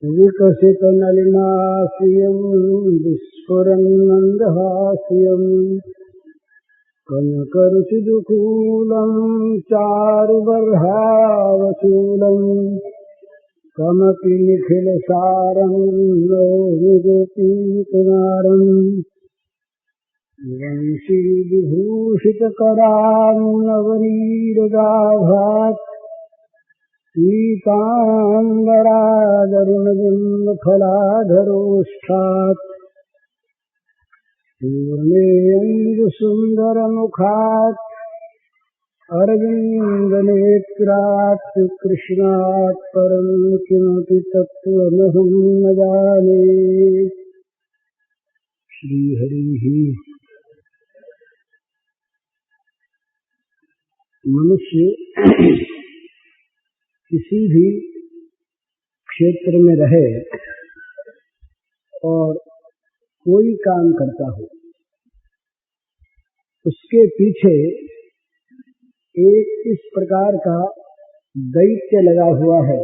विकसितनलिनास्यं विस्फुरन्मन्दहास्यं कनकरुचिदुकूलं चारुबर्हावचूलं कमपि निखिलसारं नौमि गोपीकुमारं वंशीविभूषितकरां नवनीरदाभात् पीताम्बरादरुणबिम्बफलाधरोष्ठात् पूर्णेन्दुसुन्दरमुखात् अरविन्दनेत्रात् कृष्णात् परं किमपि तत्त्वमहं न जाने। श्रीहरिः। मनुष्य किसी भी क्षेत्र में रहे और कोई काम करता हो, उसके पीछे एक इस प्रकार का दैत्य लगा हुआ है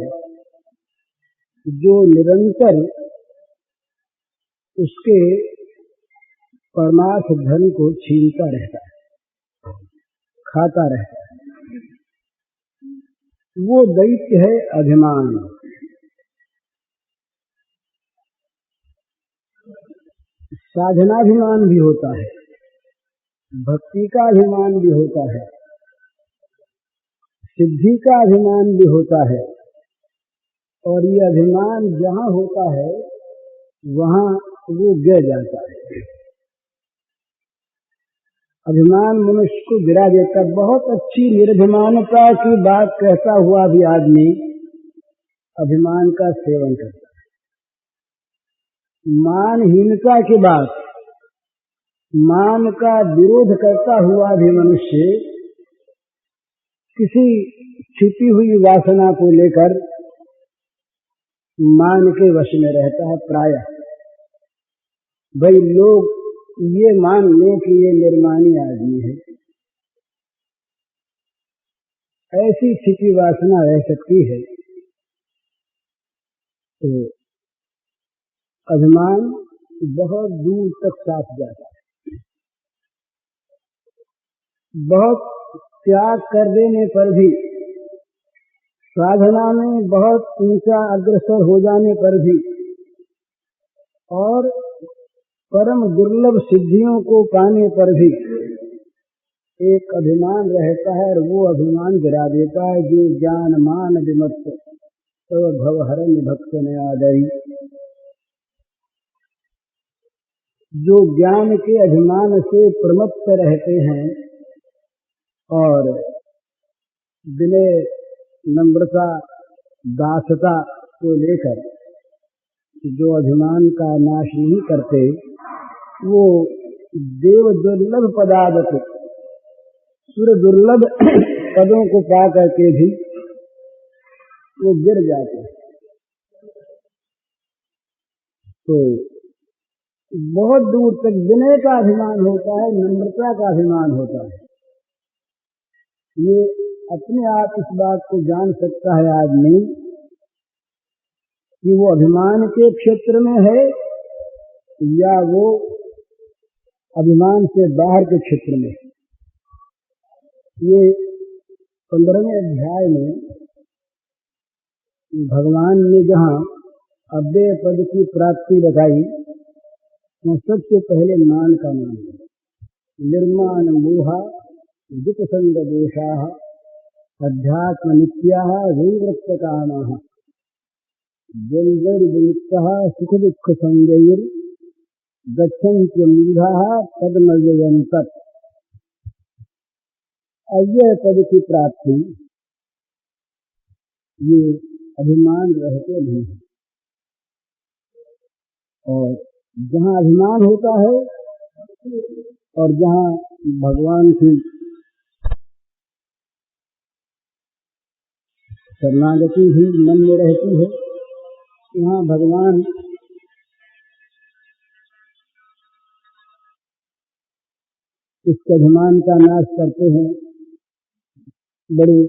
जो निरंतर उसके परमार्थ धन को छीनता रहता है, खाता रहता है। वो दैत्य है अभिमान। साधनाभिमान भी होता है, भक्ति का अभिमान भी होता है, सिद्धि का अभिमान भी होता है, और ये अभिमान जहाँ होता है वहाँ वो गिर जाता है। अभिमान मनुष्य को गिरा देता। बहुत अच्छी निर्भिमानता की बात कहता हुआ भी आदमी अभिमान का सेवन करता है। मानहीनता की बात, मान का विरोध करता हुआ भी मनुष्य किसी छिपी हुई वासना को लेकर मान के वश में रहता है। प्रायः भाई लोग ये मान लो कि ये निर्माणी आदमी है, ऐसी छिपी वासना रह सकती है। तो अभिमान बहुत दूर तक साथ जाता है। बहुत त्याग कर देने पर भी, साधना में बहुत ऊंचा अग्रसर हो जाने पर भी और परम दुर्लभ सिद्धियों को पाने पर भी एक अभिमान रहता है, और वो अभिमान गिरा देता है। जो ज्ञान मान विमत्त तो भवहरण भक्त ने आदरी। जो ज्ञान के अभिमान से प्रमत्त रहते हैं और विनय नम्रता दासता को लेकर जो अभिमान का नाश नहीं करते, वो देव दुर्लभ पदार्थ, सुर दुर्लभ पदों को पा करके भी वो गिर जाते हैं। तो बहुत दूर तक विनय का अभिमान होता है, नम्रता का अभिमान होता है। ये अपने आप इस बात को जान सकता है आदमी कि वो अभिमान के क्षेत्र में है या वो अभिमान से बाहर के क्षेत्र में। ये 15वें अध्याय में भगवान ने जहाँ अव्यय पद की प्राप्ति बताई, तो सबसे पहले मान का नाम है। निर्माण मोहा विपसंग दोषाः अध्यात्म नित्याः विवृत्त कामाः द्वन्द्वैर्विमुक्तः सुख दुःख संगैर् गच्छन्त्यमूढाः पद्मव्ययन्तत्। अव्यय पद की प्राप्ति ये अभिमान रहते नहीं है। और जहाँ अभिमान होता है और जहाँ भगवान की शरणागति भी मन में रहती है, वहाँ भगवान इसके अभिमान का नाश करते हैं बड़े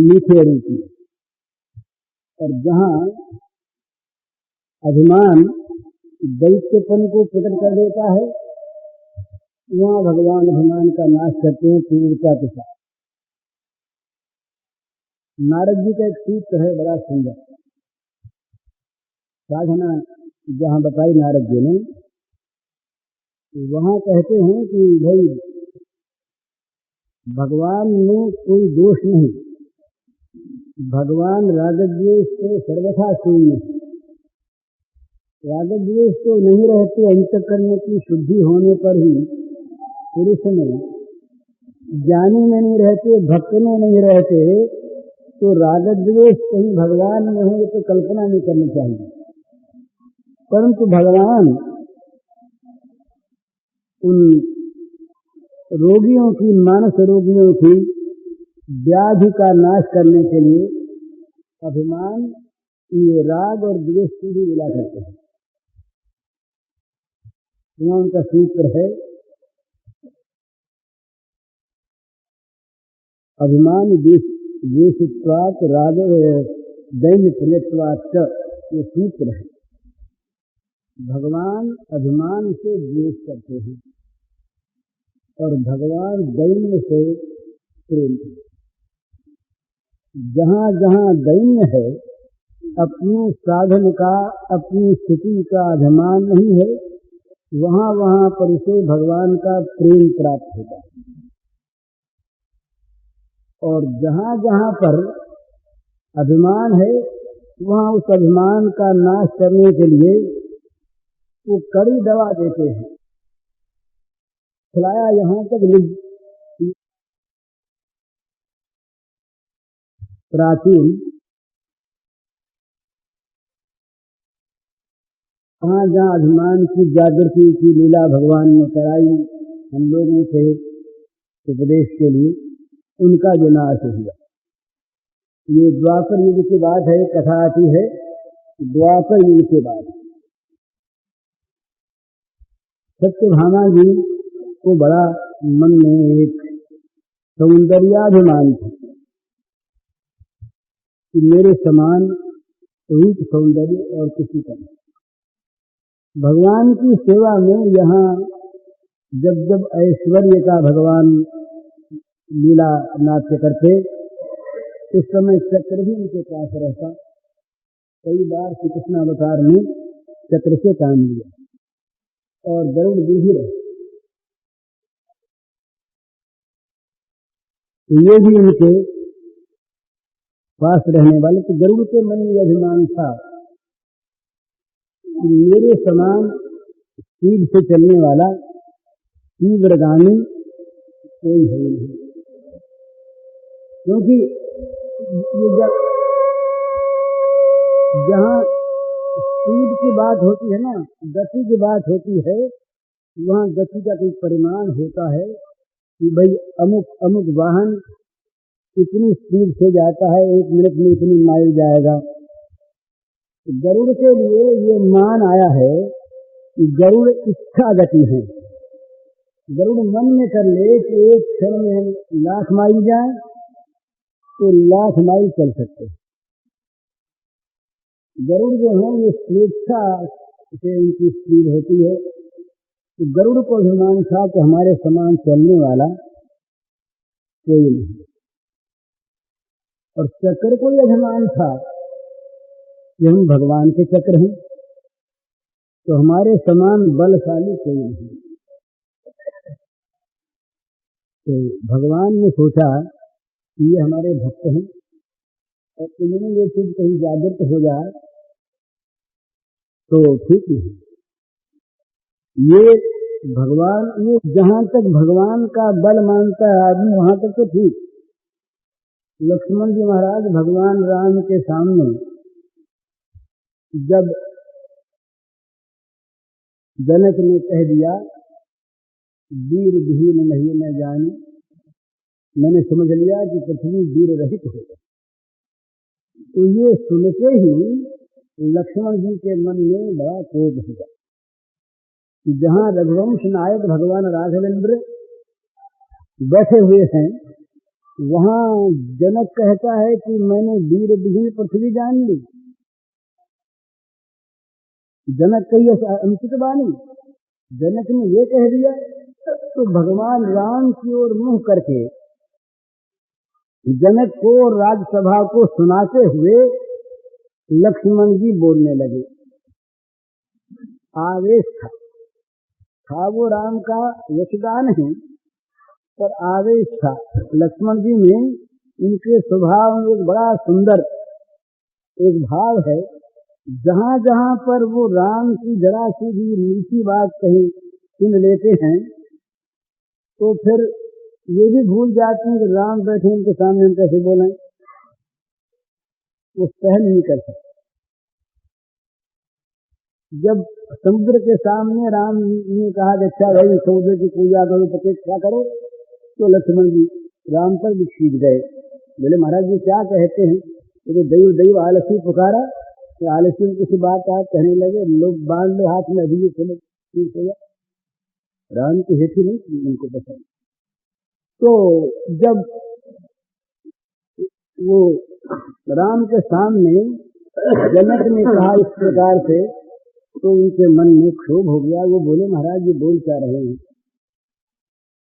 मीठे रूप में। और जहाँ अभिमान दैत्यपन को प्रकट कर देता है, वहां भगवान अभिमान का नाश करते हैं तीव्रता के साथ। नारद जी का एक सूत्र है बड़ा सुंदर, साधना जहां बताई नारद जी ने, वहां कहते हैं कि भाई भगवान में कोई दोष नहीं, भगवान रागद्वेष से सर्वथा शून्य है। रागद्वेष तो नहीं रहते, अंतःकरण की शुद्धि होने पर ही पुरुष में, ज्ञानी में नहीं रहते, भक्त में नहीं रहते, तो रागद्वेष कहीं भगवान में हो तो कल्पना नहीं करनी चाहिए। परंतु भगवान उन रोगियों की, मानस रोगियों की व्याधि का नाश करने के लिए अभिमान, ये राग और द्वेष की भी मिला करते हैं। यहाँ उनका सूत्र है, अभिमान द्वेषित्वात् राग दैन्य प्रियत्वात्, ये सूत्र है। भगवान अभिमान से द्वेष करते हैं और भगवान दैन्य से प्रेम करते हैं। जहां जहां दैन्य है, अपनी साधन का, अपनी स्थिति का अभिमान नहीं है, वहां वहां पर उसे भगवान का प्रेम प्राप्त होता है। और जहां जहां पर अभिमान है, वहां उस अभिमान का नाश करने के लिए वो कड़ी दवा देते हैं। खिलाया यहां तक प्राचीन, जहां जहां अभिमान की जागृति की लीला भगवान ने कराई हम लोगों से उपदेश के लिए, उनका विनाश हुआ। ये द्वापर युग की बात है, कथा आती है द्वापर युग की बात। सत्यभामा जी को बड़ा मन में एक सौंदर्याभिमान था कि मेरे समान रूप सौंदर्य और किसी का नहीं। भगवान की सेवा में यहाँ जब जब ऐश्वर्य का भगवान लीला नाट्य करते, उस समय चक्र भी उनके पास रहता। कई बार श्री कृष्ण अवतार ने चक्र से काम लिया और गरुड़ जी भी रहे। तो ये भी उनके पास रहने वाले। तो गरुड़ के मन में अभिमान था कि मेरे समान स्पीड से चलने वाला तीव्रगामी कोई है नहीं। क्योंकि ये जहाँ स्पीड की बात होती है ना, गति की बात होती है, वहाँ गति का कोई परिमाण होता है कि भाई अमुक अमुक वाहन इतनी स्पीड से जाता है, 1 मिनट में इतनी माइल जाएगा। गरुड़ के लिए ये मान आया है कि गरुड़ इच्छा गति है। गरुड़ मन में कर ले कि एक क्षण में हम 1,00,000 माइल जाए तो 1,00,000 माइल चल सकते हैं। गरुड़ जो है ये स्वेच्छा से उनकी स्पीड होती है। तो गरुड़ को अभिमान था कि हमारे समान चलने वाला कोई नहीं। और चक्र को यह अभिमान था कि हम भगवान के चक्र हैं, तो हमारे समान बलशाली कोई नहीं। तो भगवान ने सोचा कि ये हमारे भक्त हैं और इन्हें ये चीज कहीं जागृत हो जाए तो ठीक नहीं। ये भगवान, ये जहां तक भगवान का बल मानता है आदमी, वहां तक तो ठीक। लक्ष्मण जी महाराज भगवान राम के सामने जब जनक ने कह दिया वीर विहीन नहीं मैं जानी, मैंने समझ लिया कि पृथ्वी वीर रहित हो गई। तो ये सुनते ही लक्ष्मण जी के मन में बड़ा क्रोध हुआ। जहां रघुवंश नायक भगवान राघवेंद्र बैठे हुए हैं, वहां जनक कहता है कि मैंने वीर विहीन पृथ्वी जान ली। जनक कही अनुचित बानी, जनक ने ये कह दिया तो भगवान राम की ओर मुंह करके जनक को राजसभा को सुनाते हुए लक्ष्मण जी बोलने लगे। आवेश था वो राम का यशगान ही, पर आवेश था। लक्ष्मण जी में उनके स्वभाव में एक बड़ा सुंदर एक भाव है, जहां जहां पर वो राम की जरा सी भी मीठी बात कहीं सुन लेते हैं तो फिर ये भी भूल जाते हैं कि राम बैठे उनके सामने हम कैसे बोलें, वो सहन नहीं कर सकते। जब समुद्र के सामने राम ने कहा कि अच्छा भाई समुद्र की पूजा करो, प्रतीक्षा करो, तो लक्ष्मण जी राम पर भी खींच गए। बोले महाराज जी क्या कहते हैं? तो दैव दैव आलसी पुकारा, तो आलसी में किसी बात आप कहने लगे, लोग बांध लो हाथ में, अभी चले ठीक हो गया। राम की हेठी नहीं उनको पसंद। तो जब वो राम के सामने जनक ने कहा इस प्रकार से, तो उनके मन में क्षोभ हो गया। वो बोले महाराज ये बोल क्या रहे हैं?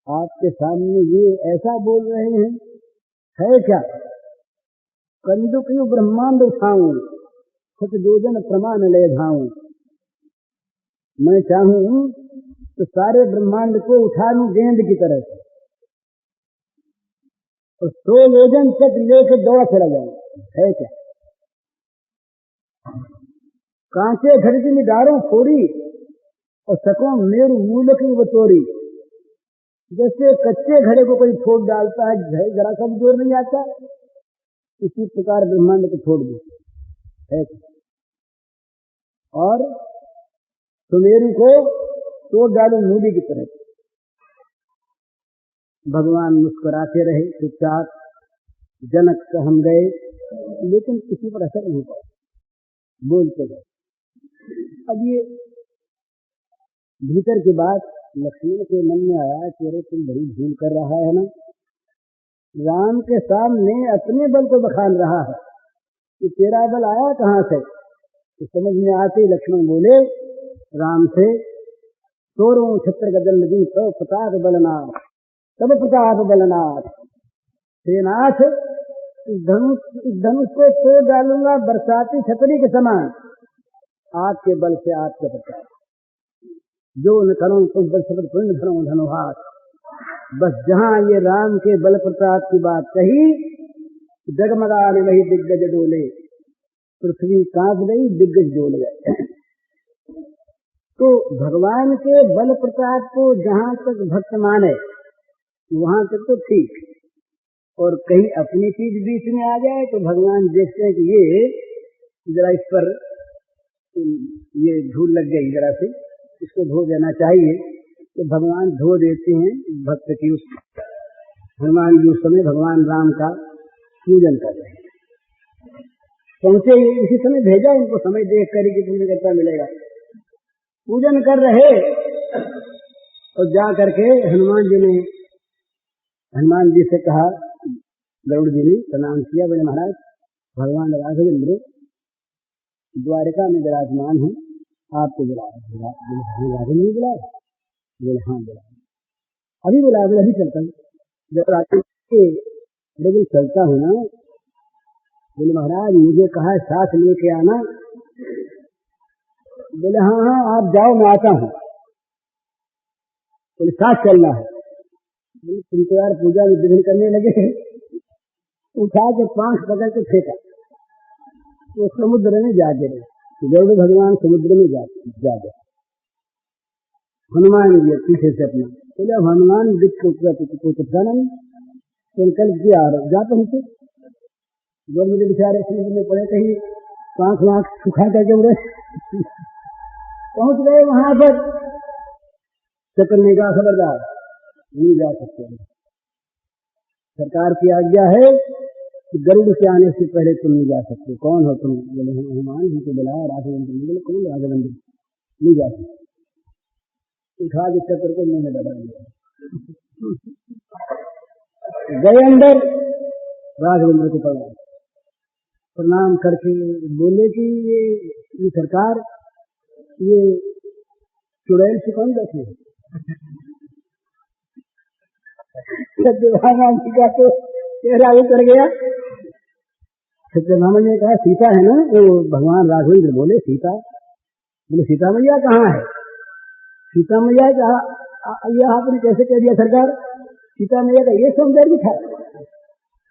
आपके सामने ये ऐसा बोल रहे हैं, है क्या? कंदुक यू ब्रह्मांड उठाऊं, सच जोजन प्रमाण ले धाऊं। मैं चाहूं तो सारे ब्रह्मांड को उठा लूं गेंद की तरह से, और 100 योजन तक लेकर दौड़ा चला जाऊं, है क्या? कांचे घर की निगारों फोड़ी, और सकों मेरु मूल की वो तोड़ी। जैसे कच्चे घड़े को कोई फोड़ डालता है, जरा सा भी जोर नहीं आता, इसी प्रकार ब्रह्मांड को फोड़ दे, है क्या? और सुमेरु को तोड़ डालो मूली की तरह। भगवान मुस्कुराते रहे, चुपचाप जनक सहम गए, लेकिन किसी पर असर नहीं पड़ा, बोलते गए। अब ये भीतर की बात लक्ष्मण के मन में आया कि अरे तुम बड़ी भूल कर रहा है ना, राम के सामने अपने बल को बखान रहा है कि तेरा बल आया कहां से? तो समझ में आते लक्ष्मण बोले राम से, तोरों छत्र गदल नदी तो प्रताप बलनाथ, तब प्रताप बलनाथ, सेनाथ इस धनुष को तोड़ डालूंगा बरसाती छतरी के समान, आपके बल से आपके प्रताप। जो न करो तुम बल शब्द पुण्य धनो धनुहास। बस जहां ये राम के बल प्रताप की बात कही, जगमगाने वही दिग्गज डोले, पृथ्वी कांप गई, दिग्गज डोल गए। तो भगवान के बल प्रताप को जहां तक भक्त माने वहां तक तो ठीक, और कहीं अपनी चीज बीच में आ जाए तो भगवान देखते हैं कि ये जरा इस पर ये धूल लग गई, जरा से इसको धो देना चाहिए, तो भगवान धो देते हैं भक्त की। उस हनुमान जी उस समय भगवान राम का पूजन कर रहे हैं, पहुंचे इसी समय भेजा उनको, समय देख कर कि पूजन करता मिलेगा। पूजन कर रहे और जा करके हनुमान जी से कहा, गरुड़ जी ने प्रणाम किया, बोले महाराज भगवान राघवेंद्र द्वारिका में विराजमान है, आपको बुलाया। राघवेंद्र बुलाया? बोले हाँ बुलाया। अभी बुलाया? बोले अभी चलता हूँ। जब राघवेंद्र चलता हूँ ना, बोले महाराज मुझे कहा साथ लेके आना। बोले हाँ हाँ आप जाओ मैं आता हूँ। बोले साथ चलना है। बोले तुम तो यार पूजा में विघ्न करने लगे। उठा के पांख पकड़ के फेंका, वो समुद्र में जा गिरे। गरुड़ भगवान समुद्र में जा गए। हनुमान जी पीछे से अपना, बोले अब हनुमान दिख को पहुंचाना नहीं, संकल्प किया जा पहुंचे। गरुड़ बेचारे समुद्र में पड़े, कहीं पांख वाँख सुखा करके उड़े पहुंच गए वहां पर। चक्कर ने कहा खबरदार नहीं जा सकते, सरकार की आज्ञा है कि गरुड़ के आने से पहले तुम नहीं जा सकते। कौन हो तुम? बोले हनुमान जी को बुलाया राघवेंद्र। बोले कौन राघवेंद्र? नहीं जा सकते। उठा के चक्कर को मुंह में डाल दिया, गए अंदर। राघवेंद्र को प्रणाम करके बोले कि ये सरकार ये चुड़ैल चिकन रखे सत्यभामा जी का तो चेहरा उतर गया। सत्यभामा ने कहा सीता है ना, वो भगवान राघवेंद्र बोले सीता, बोले सीता मैया कहाँ है? सीता मैया यह आपने कैसे कह दिया सरकार? सीता मैया का ये सौंदर्य था,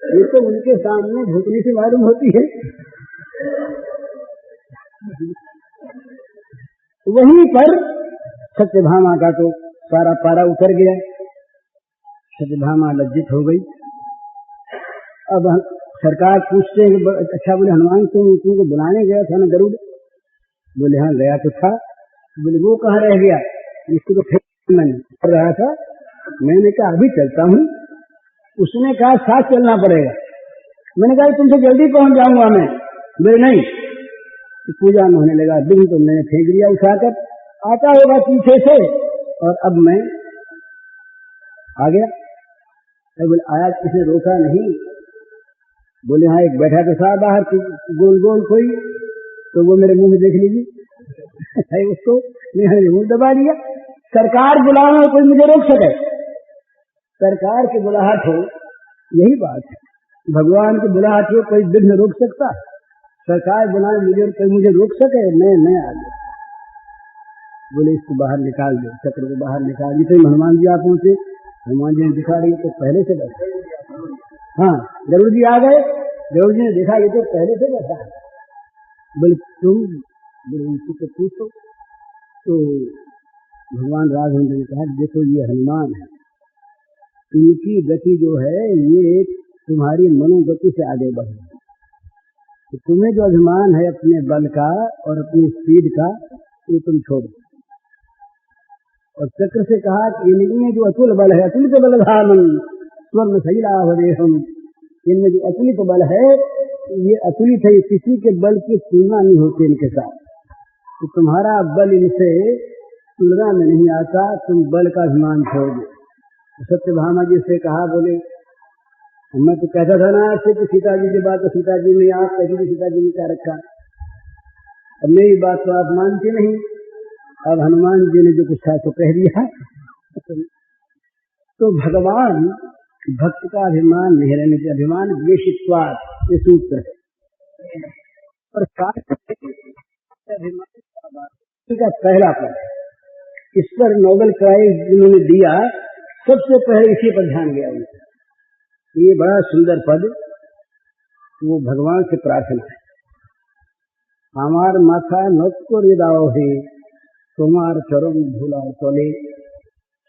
ये तो उनके सामने भूतनी से मालूम होती है। वहीं पर सत्यभामा का तो सारा पारा उतर गया। सत्यभामा लज्जित हो गई। अब सरकार पूछते हैं, अच्छा बोले हनुमान तुमको बुलाने गया था ना गरुड़? बोले हाँ गया तो था। बोले वो कहाँ रह गया? इसको तो फिर मैंने कर रहा था। मैंने कहा अभी चलता हूँ। उसने कहा साथ चलना पड़ेगा। मैंने कहा तुमसे जल्दी पहुंच जाऊंगा मैं। बोले नहीं। तो पूजा में होने लगा, दिन तो मैंने फेंक दिया उठाकर, आता होगा पीछे से, और अब मैं आ गया। बोले आया, किसी रोका नहीं? बोले हाँ एक बैठा तो था बाहर गोल गोल कोई, तो वो मेरे मुंह में देख लीजिए उसको मैंने मुंह दबा लिया। सरकार बुलावे कोई मुझे रोक सके? सरकार की बुलाहट हो, यही बात है। भगवान की बुलाहट हो, कोई विघ्न रोक सकता? सरकार बुलाए मुझे, कोई मुझे रोक सके? मैं आ गया। बोले इसको बाहर निकाल दो, चक्र को बाहर निकाल दी। तो हनुमान जी आप पहुंचे, हनुमान जी ने दिखा रही तो पहले से बैठा। हाँ गरुड़ जी आ गए। गरुड़ जी ने देखा ये तो पहले से बैठा है। बोले तुम? बोले उनसे तो पूछो। तो भगवान राघवेंद्र ने कहा देखो ये हनुमान है, इनकी गति जो है ये तुम्हारी मनोगति से आगे बढ़े। तो तुम्हें जो अभिमान है अपने बल का और अपनी स्पीड का, ये तुम छोड़ो। और चक्र से कहा कि इनमें जो अतुल बल है, अतुलित बलधामन स्वर्ण शैलावदेहम, इनमें जो अतुलित बल है ये अतुलित है, किसी के बल की तुलना नहीं होती इनके साथ। तो तुम्हारा बल इनसे तुलना में नहीं आता, तुम बल का अभिमान छोड़ दो। सत्यभामा जी से कहा, बोले मैं तो कहता था ना आपसे कि सीता जी की बात तो सीता जी ने, आप कभी भी सीता जी ने क्या रखा? अब मेरी बात तो आप मानते नहीं। अब हनुमान जी ने जो कुछ था तो कह दिया। तो भगवान भक्त का अभिमान नहीं रहने के, अभिमान द्वेषित्वात्, ये सूत्र है। और अभिमान का पहला पद, इस पर नोबेल प्राइज जिन्होंने दिया सबसे पहले इसी पर ध्यान गया। ये बड़ा सुंदर पद, वो भगवान से प्रार्थना है। हमार माथा नत को हृदय है, तुम्हार चरण धूला चले,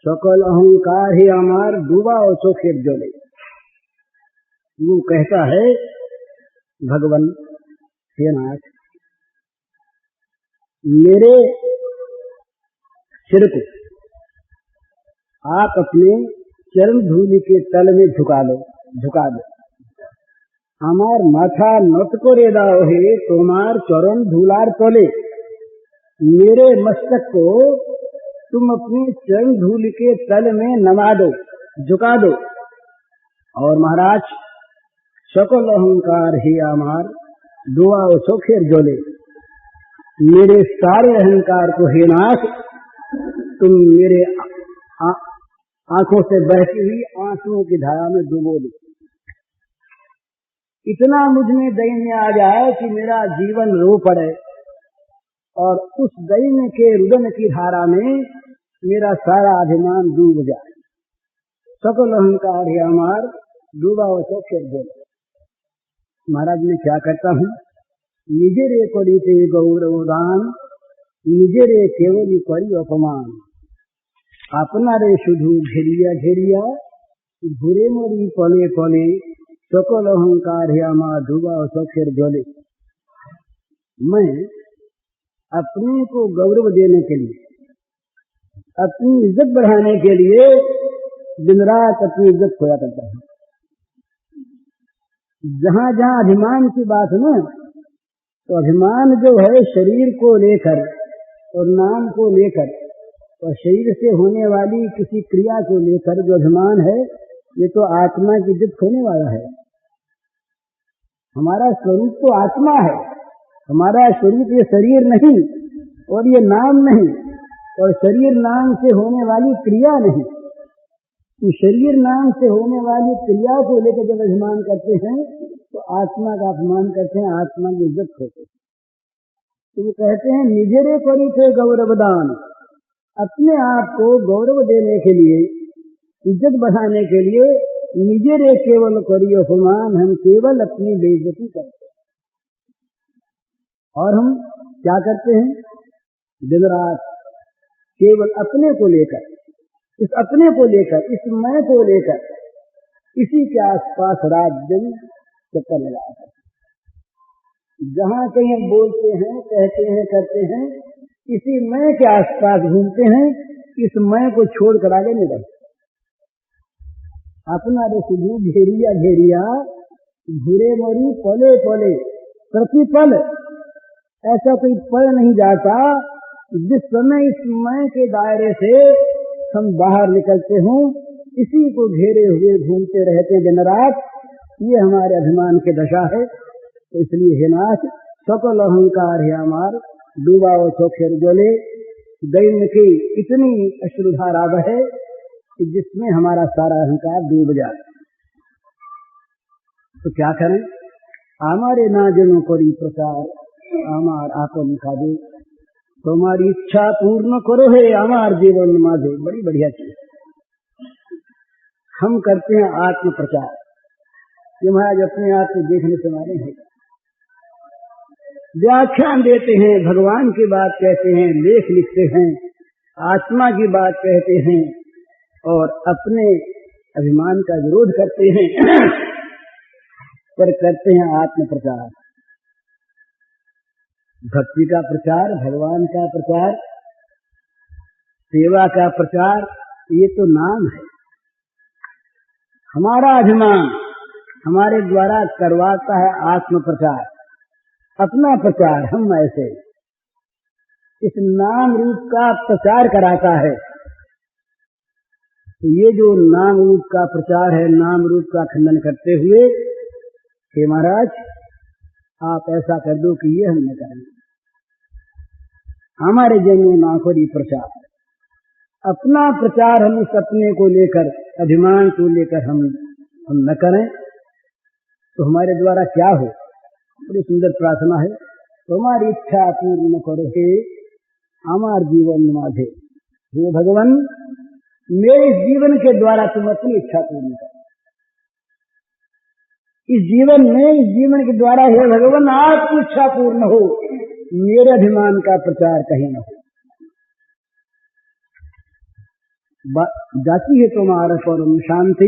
सकल अहंकार ही हमार डूबा और चोखेर जले। वो कहता है भगवान हे नाथ, मेरे सिर को आप अपने चरण धूलि के तल में झुका दो। हमार माथा नत को रेदा है, तुम्हार चरण धूलार तोले। मेरे मस्तक को तुम अपनी चरण धूलि के तल में नमा दो, झुका दो। और महाराज सकल अहंकार ही हमार दुआ और सोखेर जोले। मेरे सारे अहंकार को हे नाथ, तुम मेरे आंखों से बहती हुई आंसुओं की धारा में डुबो दो। इतना मुझमें दैन्य आ जाए कि मेरा जीवन रो पड़े, और उस दैन्य के रुदन की धारा में मेरा सारा अभिमान डूब जाए। सकल अहंकार है हमार डूबा हो तो फिर बोले। महाराज मैं क्या करता हूँ, निजे रे करीते गौरव दान, निजे रे केवली करी अपमान। अपना रे शुधु घेरिया घेरिया, घुरे मोरी पले पले, सकल अहंकार है हमार डूबा हो तो फिर बोले। मैं अपने को गौरव देने के लिए, अपनी इज्जत बढ़ाने के लिए दिन रात अपनी इज्जत खोया करता हूँ। जहां जहां अभिमान की बात है ना, तो अभिमान जो है शरीर को लेकर और नाम को लेकर और शरीर से होने वाली किसी क्रिया को लेकर जो अभिमान है, ये तो आत्मा की इज्जत खोने वाला है। हमारा स्वरूप तो आत्मा है, हमारा स्वरूप ये शरीर नहीं। और ये नाम नहीं, और शरीर नाम से होने वाली क्रिया नहीं। तो शरीर नाम से होने वाली क्रिया को लेकर जब अभिमान करते हैं तो आत्मा का अपमान करते हैं, आत्मा की इज्जत होते हैं। तो वो कहते हैं निजरे करी थे गौरवदान, अपने आप को गौरव देने के लिए, इज्जत बढ़ाने के लिए निजरे केवल करी अपमान, हम केवल अपनी बेइज्जती करते हैं। और हम क्या करते हैं? दिन रात केवल अपने को लेकर, इस अपने को लेकर, इस मैं को लेकर, इसी के आसपास रात दिन चक्कर लगाते हैं। जहां कहीं हम बोलते हैं, कहते हैं, करते हैं, इसी मैं के आसपास घूमते हैं, इस मैं को छोड़कर आगे नहीं बढ़ते। अपना रेसिड्यू घेरिया घेरिया घिरे मरी पले पले, प्रतिपल ऐसा कोई पल नहीं जाता जिस समय इस मैं के दायरे से हम बाहर निकलते हों, इसी को घेरे हुए घूमते रहते दिन रात। ये हमारे अभिमान की दशा है। तो इसलिए हे नाथ, सकल अहंकार है हमार, डूबाओ चोखेर जोले, दैन्य की इतनी अश्रुधारा बहे कि जिसमें हमारा सारा अहंकार डूब जाए। तो क्या करें? हमारे नाजनों को प्रचार हमार आपन का दे, तुम्हारी इच्छा पूर्ण करो है हमार जीवन माधे। बड़ी बढ़िया चीज हम करते हैं आत्म प्रचार। ये महाराज अपने आप को देखने से मारे हैं, व्याख्यान देते हैं, भगवान की बात कहते हैं, लेख लिखते हैं, आत्मा की बात कहते हैं और अपने अभिमान का विरोध करते हैं पर करते हैं आत्म प्रचार, भक्ति का प्रचार, भगवान का प्रचार, सेवा का प्रचार। ये तो नाम है। हमारा अभिमान हमारे द्वारा करवाता है आत्म प्रचार, अपना प्रचार। हम ऐसे इस नाम रूप का प्रचार कराता है। तो ये जो नाम रूप का प्रचार है, नाम रूप का खंडन करते हुए, हे महाराज आप ऐसा कर दो कि ये हम न करेंगे। हमारे जन्म ना करी प्रचार, अपना प्रचार हम इस अपने को लेकर, अभिमान को लेकर हम न करें तो हमारे द्वारा क्या हो। बड़ी सुंदर प्रार्थना है, तुम्हारी इच्छा पूर्ण करो हे हमार जीवन माधे। हे भगवान, मेरे इस जीवन के द्वारा तुम अपनी इच्छा पूर्ण करो। इस जीवन में, इस जीवन के द्वारा हे भगवान आपकी इच्छा पूर्ण हो, मेरे अभिमान का प्रचार कहीं न हो। जाती है तुम्हारा परम शांति,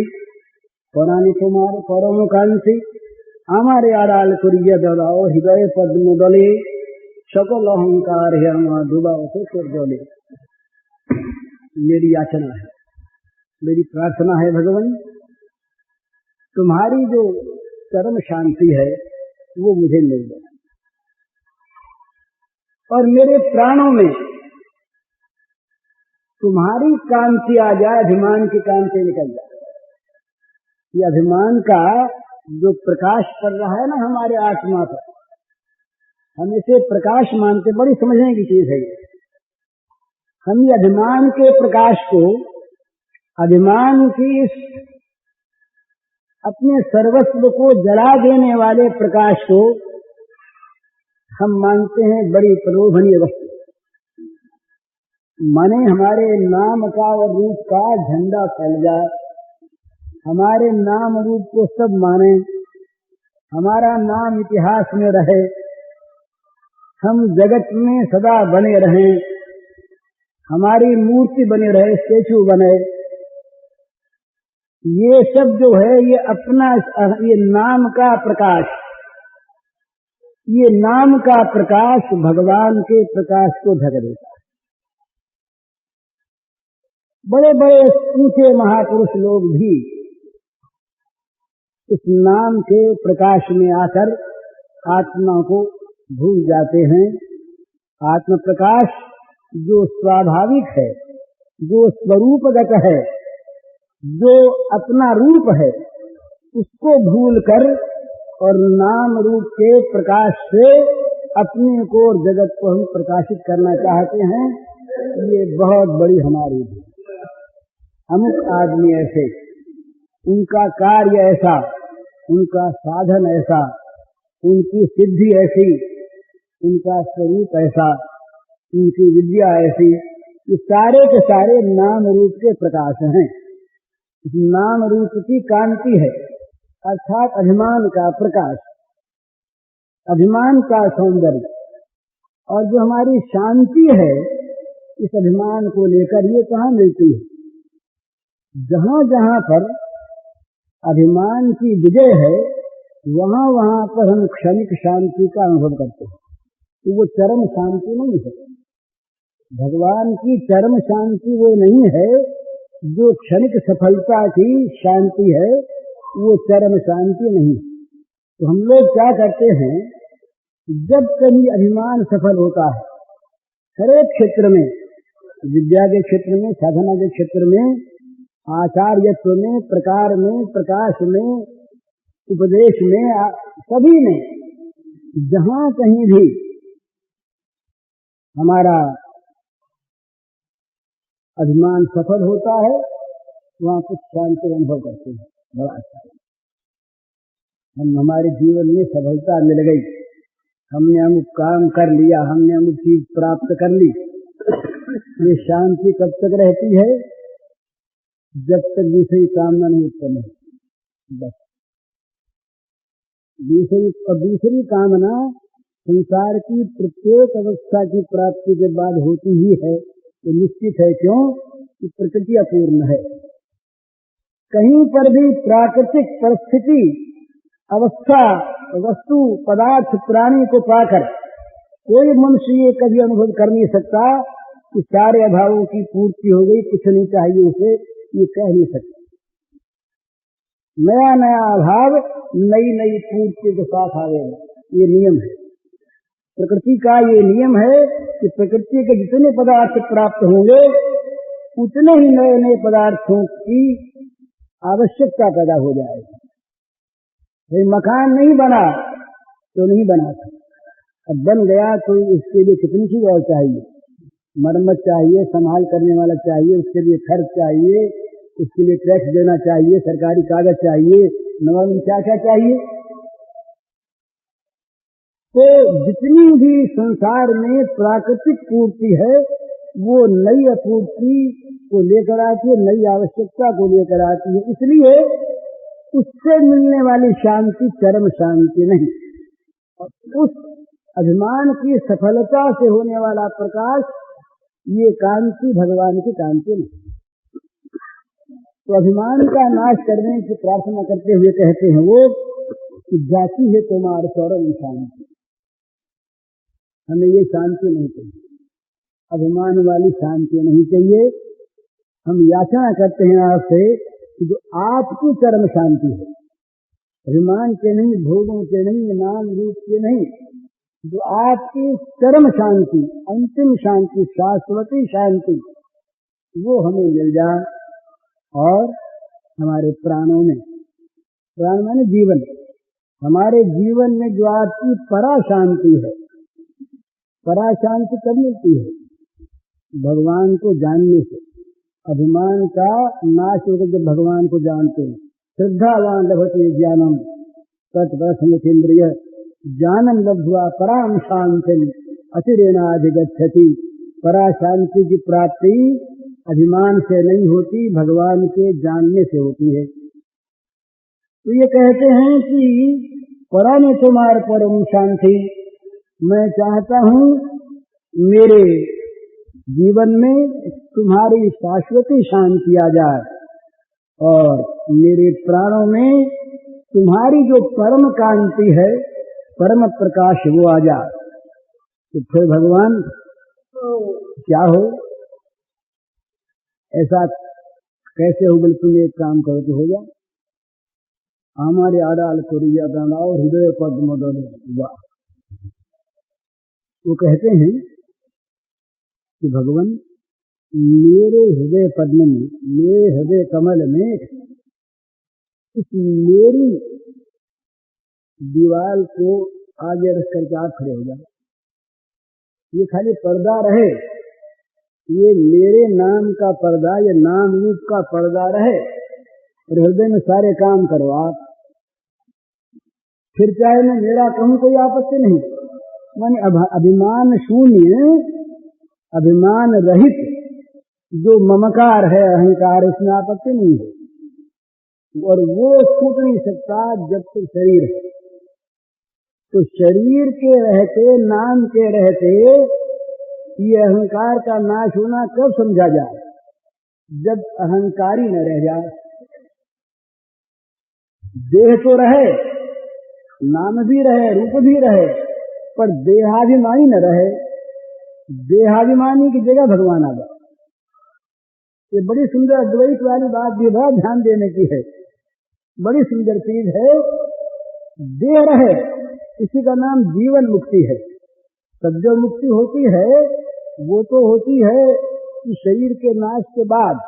परानी तुम्हारे परम कांति, हमारे आड़ाल करिए दबाओ हृदय पद्म डले, सकल अहंकार है हमारा डुबाओ से फिर डोले। मेरी याचना है, मेरी प्रार्थना है भगवान, तुम्हारी जो चरम शांति है वो मुझे मिल जाए और मेरे प्राणों में तुम्हारी कांति आ जाए, अभिमान की कांति निकल जाए। ये अभिमान का जो प्रकाश पड़ रहा है ना हमारे आत्मा पर, हम इसे प्रकाश मानते, बड़ी समझने की चीज है ये। हम ये अभिमान के प्रकाश को, अभिमान की इस अपने सर्वस्व को जला देने वाले प्रकाश को हम मानते हैं बड़ी प्रलोभनीय वस्तु। माने हमारे नाम का और रूप का झंडा फैल जाए, हमारे नाम रूप को सब माने, हमारा नाम इतिहास में रहे, हम जगत में सदा बने रहें, हमारी मूर्ति बनी रहे, स्टेचू बने। ये सब जो है ये अपना, ये नाम का प्रकाश, ये नाम का प्रकाश भगवान के प्रकाश को ढक देता है। बड़े बड़े ऊंचे महापुरुष लोग भी इस नाम के प्रकाश में आकर आत्मा को भूल जाते हैं। आत्म प्रकाश जो स्वाभाविक है, जो स्वरूपगत है, जो अपना रूप है, उसको भूलकर और नाम रूप के प्रकाश से अपने को और जगत को हम प्रकाशित करना चाहते हैं। ये बहुत बड़ी हमारी अमुक आदमी ऐसे, उनका कार्य ऐसा, उनका साधन ऐसा, उनकी सिद्धि ऐसी, उनका स्वरूप ऐसा, उनकी विद्या ऐसी, ये सारे के सारे नाम रूप के प्रकाश हैं। इस नाम रूप की कांति है, अर्थात अभिमान का प्रकाश, अभिमान का सौंदर्य। और जो हमारी शांति है इस अभिमान को लेकर, ये कहाँ मिलती है? जहां जहां पर अभिमान की विजय है, वहां वहां पर हम क्षणिक शांति का अनुभव करते हैं। तो वो चरम शांति नहीं है। भगवान की चरम शांति वो नहीं है। जो क्षणिक सफलता की शांति है, वो चरम शांति नहीं। तो हम लोग क्या करते हैं, जब कभी अभिमान सफल होता है, हर एक क्षेत्र में, विद्या के क्षेत्र में, साधना के क्षेत्र में, आचार्यत्व में, प्रकार में, प्रकाश में, उपदेश में, सभी में, जहां कहीं भी हमारा अभिमान सफल होता है, वहां कुछ शांति अनुभव करते हैं। बड़ा अच्छा, हमारे जीवन में सफलता मिल गई, हमने अमुक काम कर लिया, हमने अमुक चीज प्राप्त कर ली। ये शांति कब तक रहती है? जब तक दूसरी कामना नहीं उत्पन्न हो। बस दूसरी कामना संसार की प्रत्येक अवस्था की प्राप्ति के बाद होती ही है। तो निश्चित है, क्यों कि प्रकृति अपूर्ण है। कहीं पर भी प्राकृतिक परिस्थिति, अवस्था, वस्तु, पदार्थ, प्राणी को पाकर कोई मनुष्य ये कभी अनुभव कर नहीं सकता कि सारे अभावों की पूर्ति हो गई, कुछ नहीं चाहिए उसे, ये कह नहीं सकता। नया नया अभाव नई नई पूर्ति के साथ आएगा, ये नियम है प्रकृति का। ये नियम है कि प्रकृति के जितने पदार्थ प्राप्त होंगे, उतने ही नए नए पदार्थों की आवश्यकता पैदा हो जाएगी। भाई मकान नहीं बना तो नहीं बना था, अब बन गया तो इसके लिए कितनी चीज और चाहिए, मरम्मत चाहिए, संभाल करने वाला चाहिए, उसके लिए खर्च चाहिए, उसके लिए टैक्स देना चाहिए, सरकारी कागज चाहिए, नवान क्या क्या चाहिए। तो जितनी भी संसार में प्राकृतिक पूर्ति है, वो नई अपूर्ति को लेकर आती है, नई आवश्यकता को लेकर आती है। इसलिए उससे मिलने वाली शांति चरम शांति नहीं, और उस अभिमान की सफलता से होने वाला प्रकाश, ये कांति भगवान की कांति नहीं। तो अभिमान का नाश करने की प्रार्थना करते हुए कहते हैं वो कि जाती है तुम्हारे चरम शांति। हमें ये शांति नहीं चाहिए, अभिमान वाली शांति नहीं चाहिए। हम याचना करते हैं आपसे कि जो आपकी चरम शांति है, अभिमान के नहीं, भोगों के नहीं, नाम रूप के नहीं, जो आपकी चरम शांति, अंतिम शांति, शाश्वती शांति, वो हमें मिल जाए। और हमारे प्राणों में, प्राण माने जीवन, हमारे जीवन में जो आपकी परा शांति है, परा शांति कब मिलती है? भगवान को जानने से। अभिमान का नाश होकर जब भगवान को जानते हैं, श्रद्धावान लभते ज्ञानम तत्प्रसन्नेन्द्रिय ज्ञानम लब्ध्वा पराम शांतिम अचिरेणाधिगच्छति। परा शांति की प्राप्ति अभिमान से नहीं होती, भगवान के जानने से होती है। तो ये कहते हैं कि परा में तुम्हारे परम शांति, मैं चाहता हूं मेरे जीवन में तुम्हारी शाश्वती शांति आ जाए और मेरे प्राणों में तुम्हारी जो परम कांति है, परम प्रकाश, वो आ जाए। तो फिर भगवान क्या हो, ऐसा कैसे हो? बोले तुम एक काम करो तो हो जाए, हमारे आड़ाल कोरिया दानाओ हृदय पद्म वाह। वो कहते हैं कि भगवान मेरे हृदय पद्म में, मेरे हृदय कमल में, इस मेरी दीवार को आगे रख करके आप खड़े हो जाए। ये खाली पर्दा रहे, ये मेरे नाम का पर्दा, ये नाम रूप का पर्दा रहे और हृदय में सारे काम करो आप, फिर चाहे मैं मेरा कहूं कोई आपत्ति नहीं। माने अभिमान शून्य, अभिमान रहित जो ममकार है, अहंकार, इसमें आपत्ति नहीं है। और वो छूट नहीं सकता जब तक शरीर है। तो शरीर के रहते, नाम के रहते, ये अहंकार का नाश होना कब समझा जाए? जब अहंकारी न रह जाए। देह तो रहे, नाम भी रहे, रूप भी रहे, पर देहाभिमानी न रहे। देहाभिमानी की जगह भगवान आ गया। ये बड़ी सुंदर अद्वैत वाली बात भी बहुत ध्यान देने की है। बड़ी सुंदर चीज है। देह रहे, इसी का नाम जीवन मुक्ति है। तब जो मुक्ति होती है वो तो होती है कि शरीर के नाश के बाद।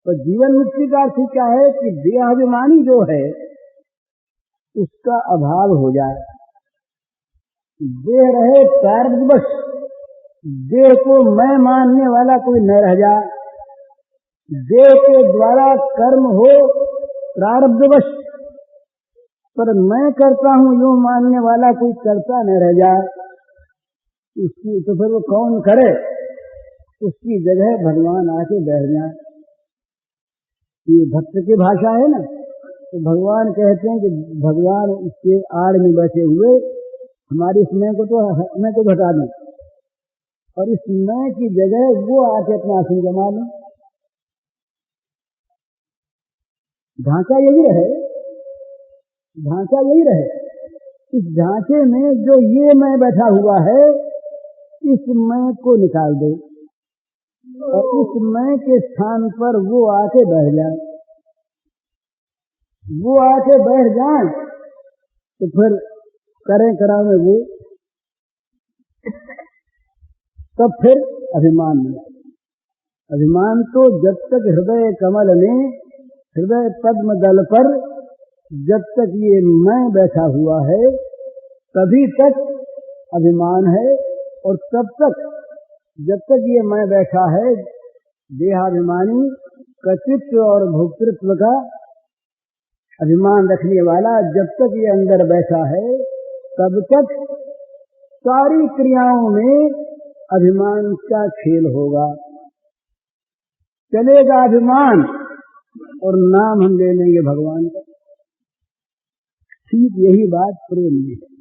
तो जीवन मुक्ति का अर्थ क्या है कि देहाभिमानी जो है उसका अभाव हो जाए। देह रहे प्रारब्धवश, देह को मैं मानने वाला कोई न रह जाए। देह के द्वारा कर्म हो प्रारब्धवश, पर मैं करता हूं यूं मानने वाला कोई करता न रह जाए। इसकी तो फिर वो कौन करे? उसकी जगह भगवान आके बैठ जाए। ये भक्त की भाषा है ना। तो भगवान कहते हैं कि भगवान इसके आड़ में बैठे हुए हमारी इस मैं को घटा दें और इस मैं की जगह वो आके अपना आसन जमा लें। ढांचा यही रहे, ढांचा यही रहे। इस ढांचे में जो ये मैं बैठा हुआ है, इस मैं को निकाल दे और इस मैं के स्थान पर वो आके बैठ जाए। वो आके बैठ जाए तो फिर करें करावे वो, तब फिर अभिमान मिला। अभिमान तो जब तक हृदय कमल में, हृदय पद्म दल पर जब तक ये मैं बैठा हुआ है तभी तक अभिमान है। और तब तक जब तक ये मैं बैठा है, देहाभिमानी कर्तृत्व और भोक्तृत्व का अभिमान रखने वाला जब तक ये अंदर बैठा है, तब तक सारी क्रियाओं में अभिमान का खेल होगा। चलेगा अभिमान और नाम हम ले लेंगे भगवान का। ठीक यही बात प्रेम में है।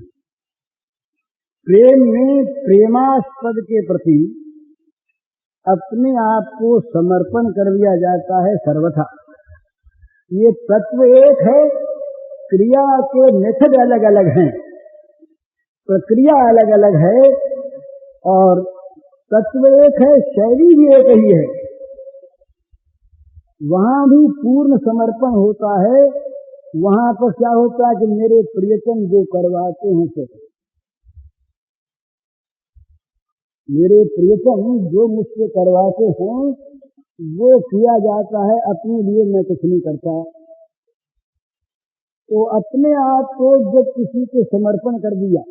प्रेम में प्रेमास्पद के प्रति अपने आप को समर्पण कर दिया जाता है सर्वथा। ये तत्व एक है, क्रिया के मेथड अलग अलग हैं, प्रक्रिया अलग अलग है और तत्व एक है, शैली भी एक ही है। वहां भी पूर्ण समर्पण होता है। वहां पर क्या होता है कि मेरे प्रियतम जो करवाते हैं तो मेरे प्रियतम जो मुझसे करवाते हैं वो किया जाता है, अपने लिए मैं कुछ नहीं करता। तो अपने आप को जब किसी के समर्पण कर दिया,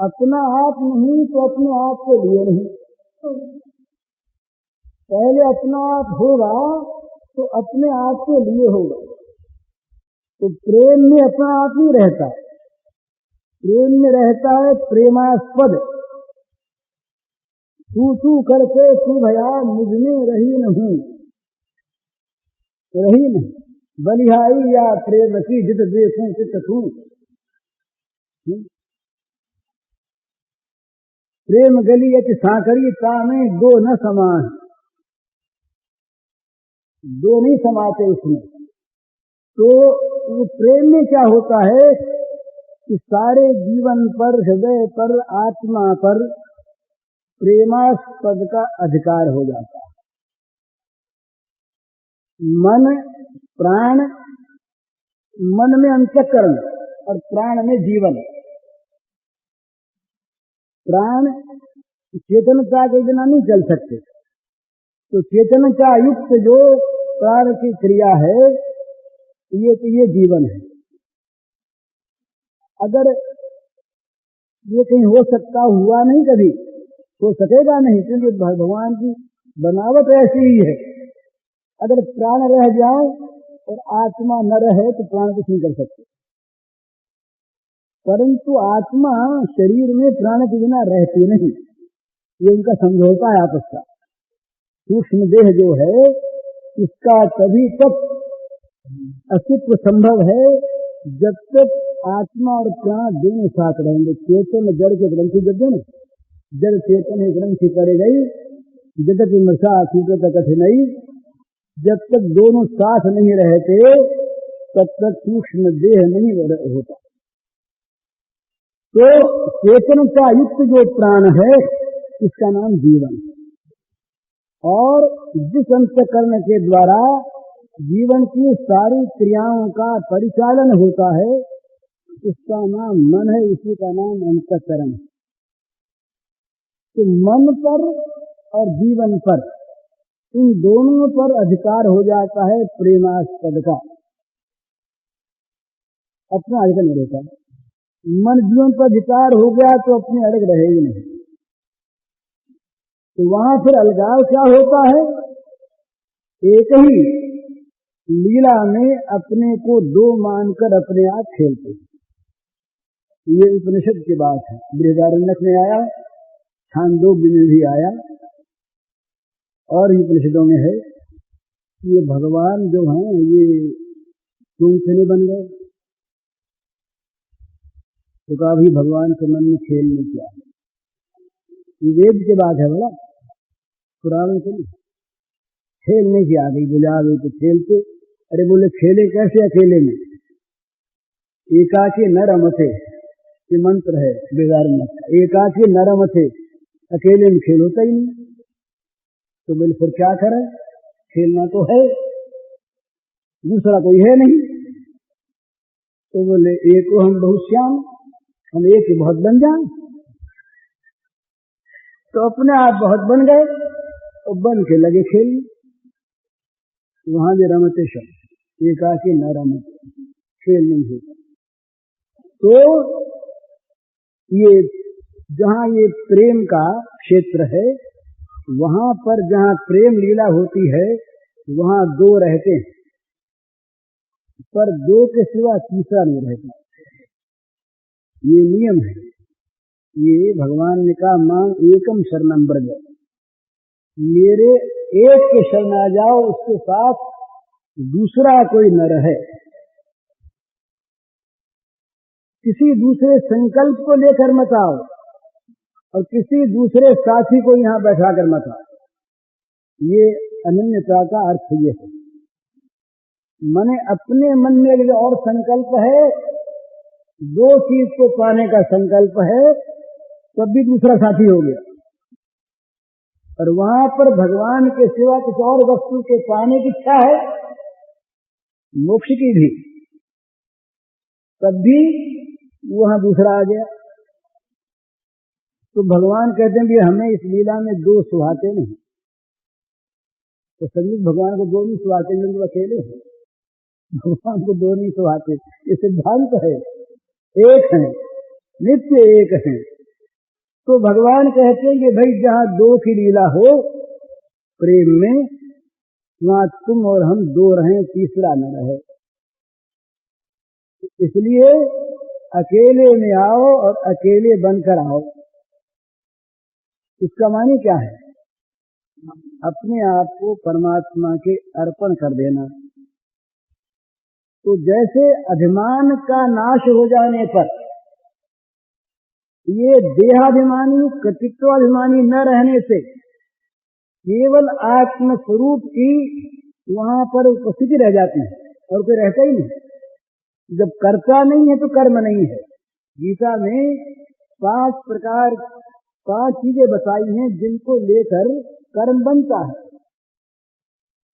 अपना आप नहीं तो अपने आप के लिए नहीं। पहले अपना आप होगा तो अपने आप के लिए होगा। तो प्रेम में अपना आप नहीं रहता, प्रेम में रहता है प्रेमास्पद। तू करके तू भया मुझ में रही न हूं, रही नहीं बलिहाई या प्रेम की जित देखूं चित तू। प्रेम गली अति साकरी तामे दो न समान, दो नहीं समाते इसमें। तो वो प्रेम में क्या होता है कि सारे जीवन पर, हृदय पर, आत्मा पर प्रेमास्पद का अधिकार हो जाता है। मन प्राण, मन में अंतःकरण और प्राण में जीवन। प्राण चेतनता के बिना नहीं चल सकते। तो चेतनता युक्त जो प्राण की क्रिया है ये जीवन है। अगर ये कहीं हो सकता हुआ नहीं, कभी हो सकेगा नहीं, क्योंकि भगवान की बनावट ऐसी ही है। अगर प्राण रह जाए और आत्मा न रहे तो प्राण कुछ नहीं कर सकते, परंतु आत्मा शरीर में प्राण के बिना रहती नहीं, ये उनका समझौता है आपस का। सूक्ष्म देह जो है इसका तभी तक अस्तित्व संभव है जब तक आत्मा और प्राण दोनों साथ रहेंगे। चेतन जड़ के ग्रंथि जब दोनों जड़ चेतन ग्रंथि पड़े गई, जगत विमर्शा सूत्रत कठिनाई, जब तक दोनों साथ नहीं रहते तब तक सूक्ष्म देह नहीं होता। तो चेतनता युक्त जो प्राण है इसका नाम जीवन, और जिस अंतःकरण के द्वारा जीवन की सारी क्रियाओं का परिचालन होता है इसका नाम मन है, इसी का नाम अंतःकरण। तो मन पर और जीवन पर, इन दोनों पर अधिकार हो जाता है प्रेमास्पद का, अपना अधिकार नहीं रहता। मन जीवन पर अधिकार हो गया तो अपने अड़ग रहेगी नहीं, तो वहां फिर अलगाव क्या होता है? एक ही लीला में अपने को दो मानकर अपने आप खेलते। ये उपनिषद की बात है, बृहदारण्यक में आया, छांदोग्य में भी आया, और उपनिषदों में है। ये भगवान जो हैं ये क्यों से नहीं बन गए? तो कहा भी भगवान के मन में खेल नहीं किया। ये वेद की बात है, बोला पुराण से नहीं, खेलने की आ गई, बुला गई तो खेलते। अरे बोले खेले कैसे अकेले में? एकाकी न रमते, ये मंत्र है बृहदारण्यक का, एकाकी न रमते, अकेले में खेल होता ही नहीं। तो बोले फिर क्या करें? खेलना तो है, दूसरा कोई है नहीं। तो बोले एक हम बहुत श्याम, हम एक ही बहुत बन जाए। तो अपने आप बहुत बन गए और बन के लगे खेल। वहां भी रमते शब्द, एकाकी न रमते, खेल नहीं होता। तो ये जहां ये प्रेम का क्षेत्र है, वहां पर जहां प्रेम लीला होती है वहां दो रहते हैं, पर दो के सिवा तीसरा नहीं रहता। ये नियम है। ये भगवान ने कहा मां एकम शरणम ब्रज, मेरे एक के शरण आ जाओ, उसके साथ दूसरा कोई न रहे। किसी दूसरे संकल्प को लेकर मत आओ और किसी दूसरे साथी को यहां बैठा कर मत आओ। ये अनन्यता का अर्थ ये है। मने अपने मन में एक और संकल्प है, दो चीज को पाने का संकल्प है, तब भी दूसरा साथी हो गया। और वहां पर भगवान के सिवा किसी और वस्तु के पाने की इच्छा है, मोक्ष की भी, तब भी वहां दूसरा आ गया। तो भगवान कहते हैं कि हमें इस लीला में दो सुहाते नहीं। तो संगीत भगवान को दो नहीं सुहाते, तो अकेले हैं। भगवान को दो नहीं सुहाते, ये सिद्धांत है। एक है, नित्य एक है। तो भगवान कहते हैं कि भाई जहां दो की लीला हो प्रेम में, वहां तुम और हम दो रहें, तीसरा न रहे। इसलिए अकेले में आओ और अकेले बनकर आओ। इसका मानी क्या है? अपने आप को परमात्मा के अर्पण कर देना। तो जैसे अभिमान का नाश हो जाने पर ये देहाभिमानी कर्तृत्वाभिमानी न रहने से केवल आत्म स्वरूप की वहां पर उपस्थिति रह जाती है और कोई रहता ही नहीं। जब कर्ता नहीं है तो कर्म नहीं है। गीता में 5 चीजें बताई हैं जिनको लेकर कर्म बनता है।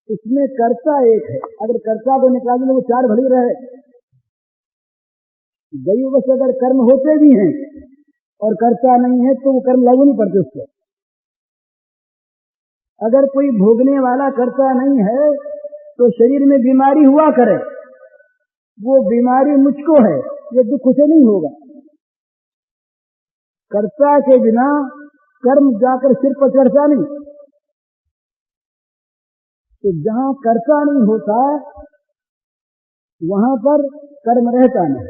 इसमें कर्ता एक है, अगर कर्ता को निकाल दें वो 4 भली रहे। दैव से अगर कर्म होते भी हैं और कर्ता नहीं है तो वो कर्म लागू नहीं पड़ते उसको। अगर कोई भोगने वाला कर्ता नहीं है तो शरीर में बीमारी हुआ करे, वो बीमारी मुझको है, ये दुख उसे नहीं होगा। कर्ता के बिना कर्म जाकर सिर पर चढ़ता नहीं। तो जहां कर्ता नहीं होता वहां पर कर्म रहता नहीं,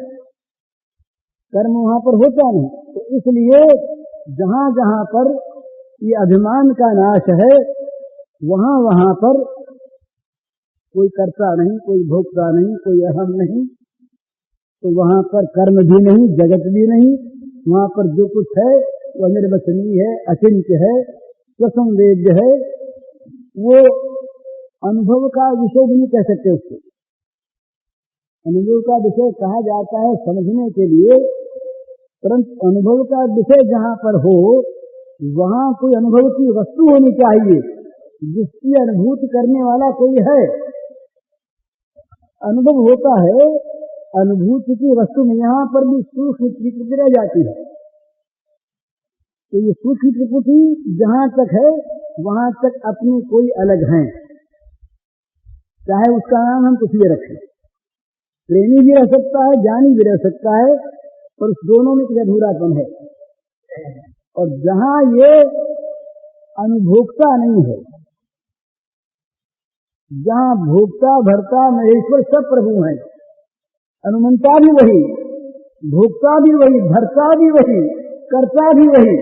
कर्म वहां पर होता नहीं। तो इसलिए जहां जहां पर ये अभिमान का नाश है वहां वहां पर कोई कर्ता नहीं, कोई भोक्ता नहीं, कोई अहम नहीं, तो वहां पर कर्म भी नहीं, जगत भी नहीं। वहां पर जो कुछ है वह निर्वचनीय है, अचिंत्य है, स्वसंवेद्य है। वो अनुभव का विषय भी नहीं कह सकते उसको। अनुभव का विषय कहा जाता है समझने के लिए, परंतु अनुभव का विषय जहां पर हो वहां कोई अनुभव की वस्तु होनी चाहिए जिसकी अनुभूति करने वाला कोई है। अनुभव होता है, अनुभूति की वस्तु में यहां पर भी सूक्ष्म त्रिपुटी रह जाती है। तो ये सूक्ष्म त्रिपुटी जहां तक है वहां तक अपने कोई अलग हैं, चाहे उसका नाम हम कुछ भी रखें। प्रेमी भी रह सकता है, ज्ञानी भी रह सकता है, पर उस दोनों में कुछ अधूरापन है। और जहां ये अनुभोक्ता नहीं है, जहां भोक्ता भरता महेश्वर सब प्रभु हैं, अनुमंता भी वही, भोक्ता भी वही, भरता भी वही, कर्ता भी वही,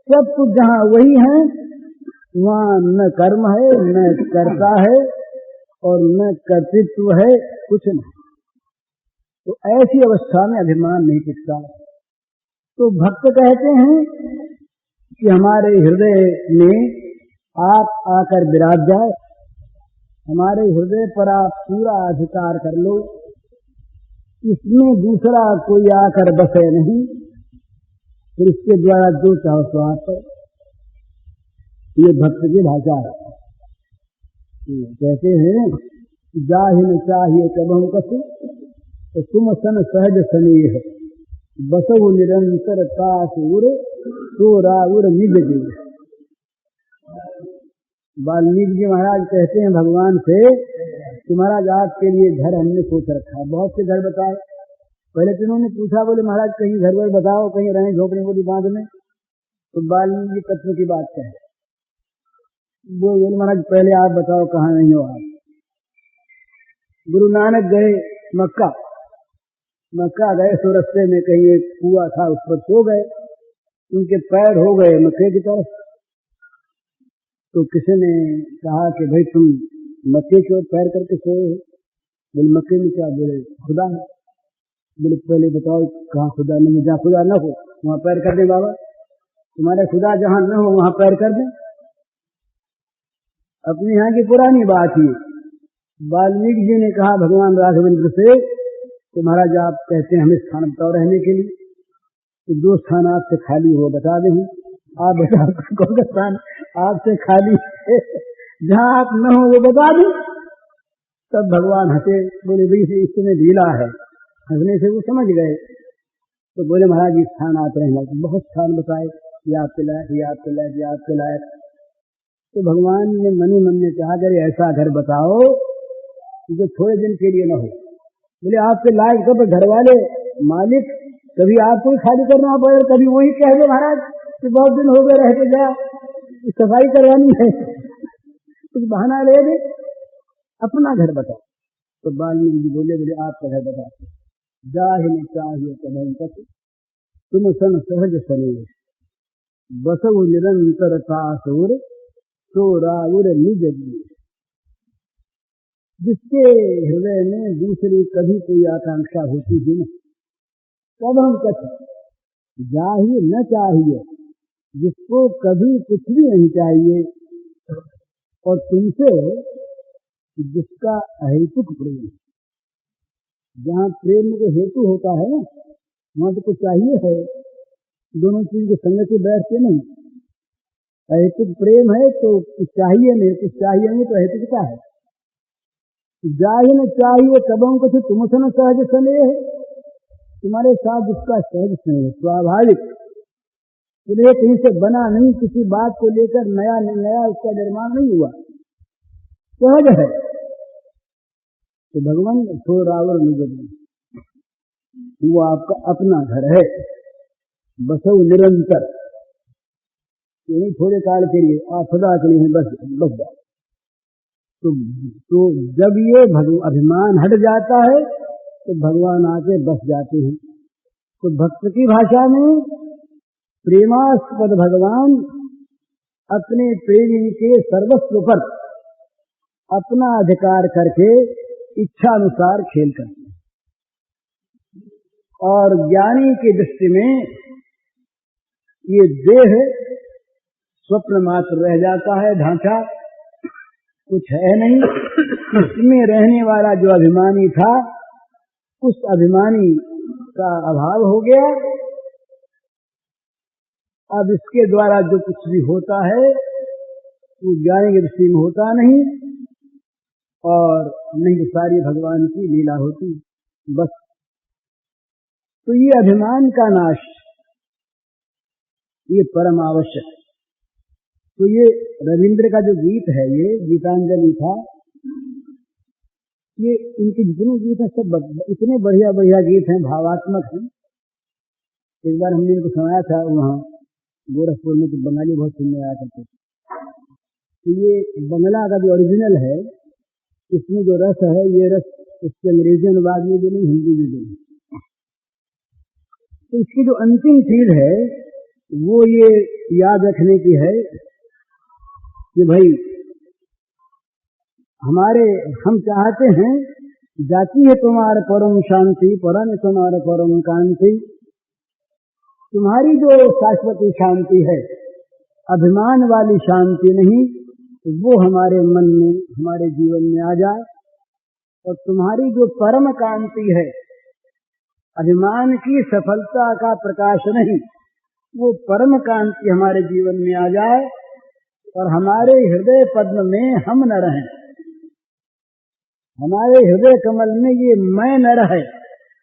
सब कुछ जहां वही है वहां न कर्म है, न कर्ता है और न कर्तृत्व है, कुछ नहीं। तो ऐसी अवस्था में अभिमान नहीं टिकता। तो भक्त कहते हैं कि हमारे हृदय में आप आकर विराज जाए, हमारे हृदय पर आप पूरा अधिकार कर लो, इसमें दूसरा कोई आकर बसे नहीं, फिर इसके द्वारा जो चाहो सो आप करो। ये भक्त की भाषा है। कहते हैं जाहि न चाहिए कबहु कछु, तो तुम सन सहज स्नेह, बसहु निरंतर कास उर, तो राउर निज जी। वाल्मीकि जी महाराज कहते हैं भगवान से कि महाराज आपके लिए घर हमने सोच रखा है। बहुत से घर बताए। पहले तो उन्होंने पूछा, बोले महाराज कहीं घर वर बताओ, कहीं रहें झोपड़ी बोली बांध में। तो वाल्मीकि जी तत्व की बात कहें, बोले महाराज पहले आप बताओ कहाँ नहीं हो आप। गुरु नानक गए मक्का, मक्का गए तो रास्ते में कहीं एक कुआं था, उस पर सो गए, उनके पैर हो गए मक्के की तरफ। तो किसी ने कहा कि भाई तुम मक्के की ओर पैर करके सोए हो। बोले मक्के में क्या? बोले खुदा है। बोले पहले बताओ कहाँ खुदा नहीं, जहाँ खुदा न हो वहां पैर कर दे बाबा, तुम्हारे खुदा जहां न हो वहां पैर कर दे। अपने यहाँ की पुरानी बात ही। वाल्मीकि जी ने कहा भगवान राघवेंद्र से कि महाराज आप कहते हैं हमें स्थान बताओ रहने के लिए, तो जो स्थान आपसे खाली हो बता दें, आप बता कौन सा स्थान आपसे खाली है, जहां आप न हो वो बता दें। तब भगवान हंसे, बोले भाई इसमें ढीला है। हंसने से वो समझ गए। तो बोले महाराज ये स्थान आप रहना। बहुत स्थान बताए, ये आपके लायक, ये आपके लायक, ये आपके लायक। तो भगवान ने मन ही मन में कहा अगर ऐसा घर बताओ जो थोड़े दिन के लिए न हो। बोले आपके लायक कब? घर वाले मालिक कभी आपको ही खाली करना पड़े, कभी वही कह दे महाराज कि बहुत दिन हो गए रह के जा, सफाई करवानी है, कुछ बहाना ले दे, अपना घर बताओ। तो वाल्मीकि जी बोले आपका घर बताओ। जाहि न चाहिए कबहु कछु, तुम सन सहज स्नेह, बसहु निरंतर कास उर, तो राउर निज जी। जिसके हृदय में दूसरी कभी कोई आकांक्षा होती ही नहीं। कबहु कछु, जाहि न चाहिए, जिसको कभी कुछ भी नहीं चाहिए, और तुमसे जिसका अहेतुक प्रेम। जहाँ प्रेम के हेतु होता है ना वहां तो कुछ चाहिए है, दोनों चीज की संगति बैठते नहीं। अहेतुक प्रेम है तो कुछ चाहिए नहीं, कुछ चाहिए नहीं तो अहेतुकता है। जाहि न चाहिए कबहु कछु, तुम सन सहज स्नेह, तुम्हारे साथ जिसका सहज स्नेह स्वाभाविक, इसलिए कहीं से बना नहीं, किसी बात को लेकर नया नया उसका निर्माण नहीं हुआ, सहज है। तो भगवान सो रावण निज, वो आपका अपना घर है। बसो निरंतर, यानी थोड़े काल के लिए, आप सदा के लिए बस जाओ। तो जब ये अभिमान हट जाता है तो भगवान आके बस जाते हैं। तो भक्त की भाषा में प्रेमास्पद भगवान अपने प्रेमी के सर्वस्व पर अपना अधिकार करके इच्छा अनुसार खेल करते हैं। और ज्ञानी की दृष्टि में ये देह स्वप्न मात्र रह जाता है, ढांचा कुछ है नहीं। इसमें रहने वाला जो अभिमानी था, उस अभिमानी का अभाव हो गया। अब इसके द्वारा जो कुछ भी होता है वो ज्ञानी की दृष्टि में होता नहीं, और नहीं सारी भगवान की लीला होती बस। तो ये अभिमान का नाश, ये परम आवश्यक। तो ये रविंद्र का जो गीत है, ये गीतांजलि था, ये इनके जितने गीत हैं सब इतने बढ़िया बढ़िया गीत हैं, भावात्मक हैं। एक बार हमने इनको सुनाया था वहाँ गोरखपुर में, तो बंगाली बहुत सुनने आया करते। तो ये बंगला का जो ओरिजिनल है, इसमें जो रस है, ये रस इसके अंग्रेजी अनुवाद में भी नहीं, हिंदी में भी नहीं। तो इसकी जो अंतिम चीज है वो ये याद रखने की है कि भाई हम चाहते हैं जाती है तुम्हारे परम शांति, परम तुम्हारे परम कांति। तुम्हारी जो शाश्वती शांति है, अभिमान वाली शांति नहीं, वो हमारे मन में, हमारे जीवन में आ जाए। और तुम्हारी जो परम कांति है, अभिमान की सफलता का प्रकाश नहीं, वो परम कांति हमारे जीवन में आ जाए और हमारे हृदय पद्म में हम न रहें, हमारे हृदय कमल में ये मैं न रहे।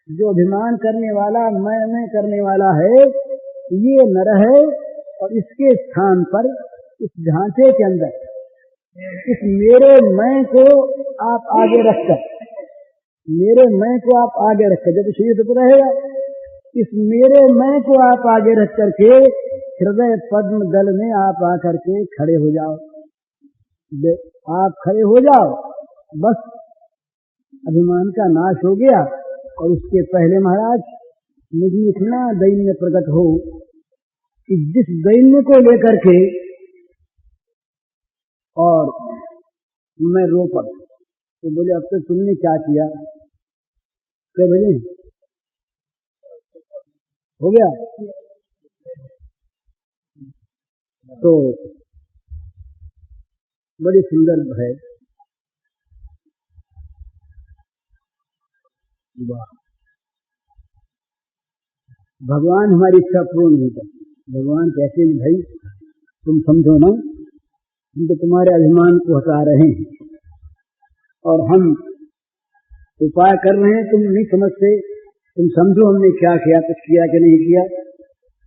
जो अभिमान करने वाला, मैं करने वाला है, ये न रहे। और इसके स्थान पर, इस ढांचे के अंदर, इस मेरे मैं को आप आगे रखकर, मेरे मैं को आप आगे रखकर, जब शरीर तो रहेगा, इस मेरे मैं को आप आगे रख करके हृदय पद्म दल में आप आकर के खड़े हो जाओ। आप खड़े हो जाओ, बस अभिमान का नाश हो गया। और उसके पहले महाराज मुझे इतना दैन्य प्रकट हो कि जिस दैन्य को लेकर के और मैं रो पड़ा, तो बोले अब तो तुमने क्या किया? क्या बोले हो गया? तो बड़ी सुंदर है, भगवान हमारी इच्छा पूर्ण नहीं करते। भगवान कहते हैं भाई तुम समझो ना, हम तो तुम्हारे अभिमान को हटा रहे हैं और हम उपाय कर रहे हैं, तुम नहीं समझते। तुम समझो हमने क्या किया, कुछ किया कि नहीं किया।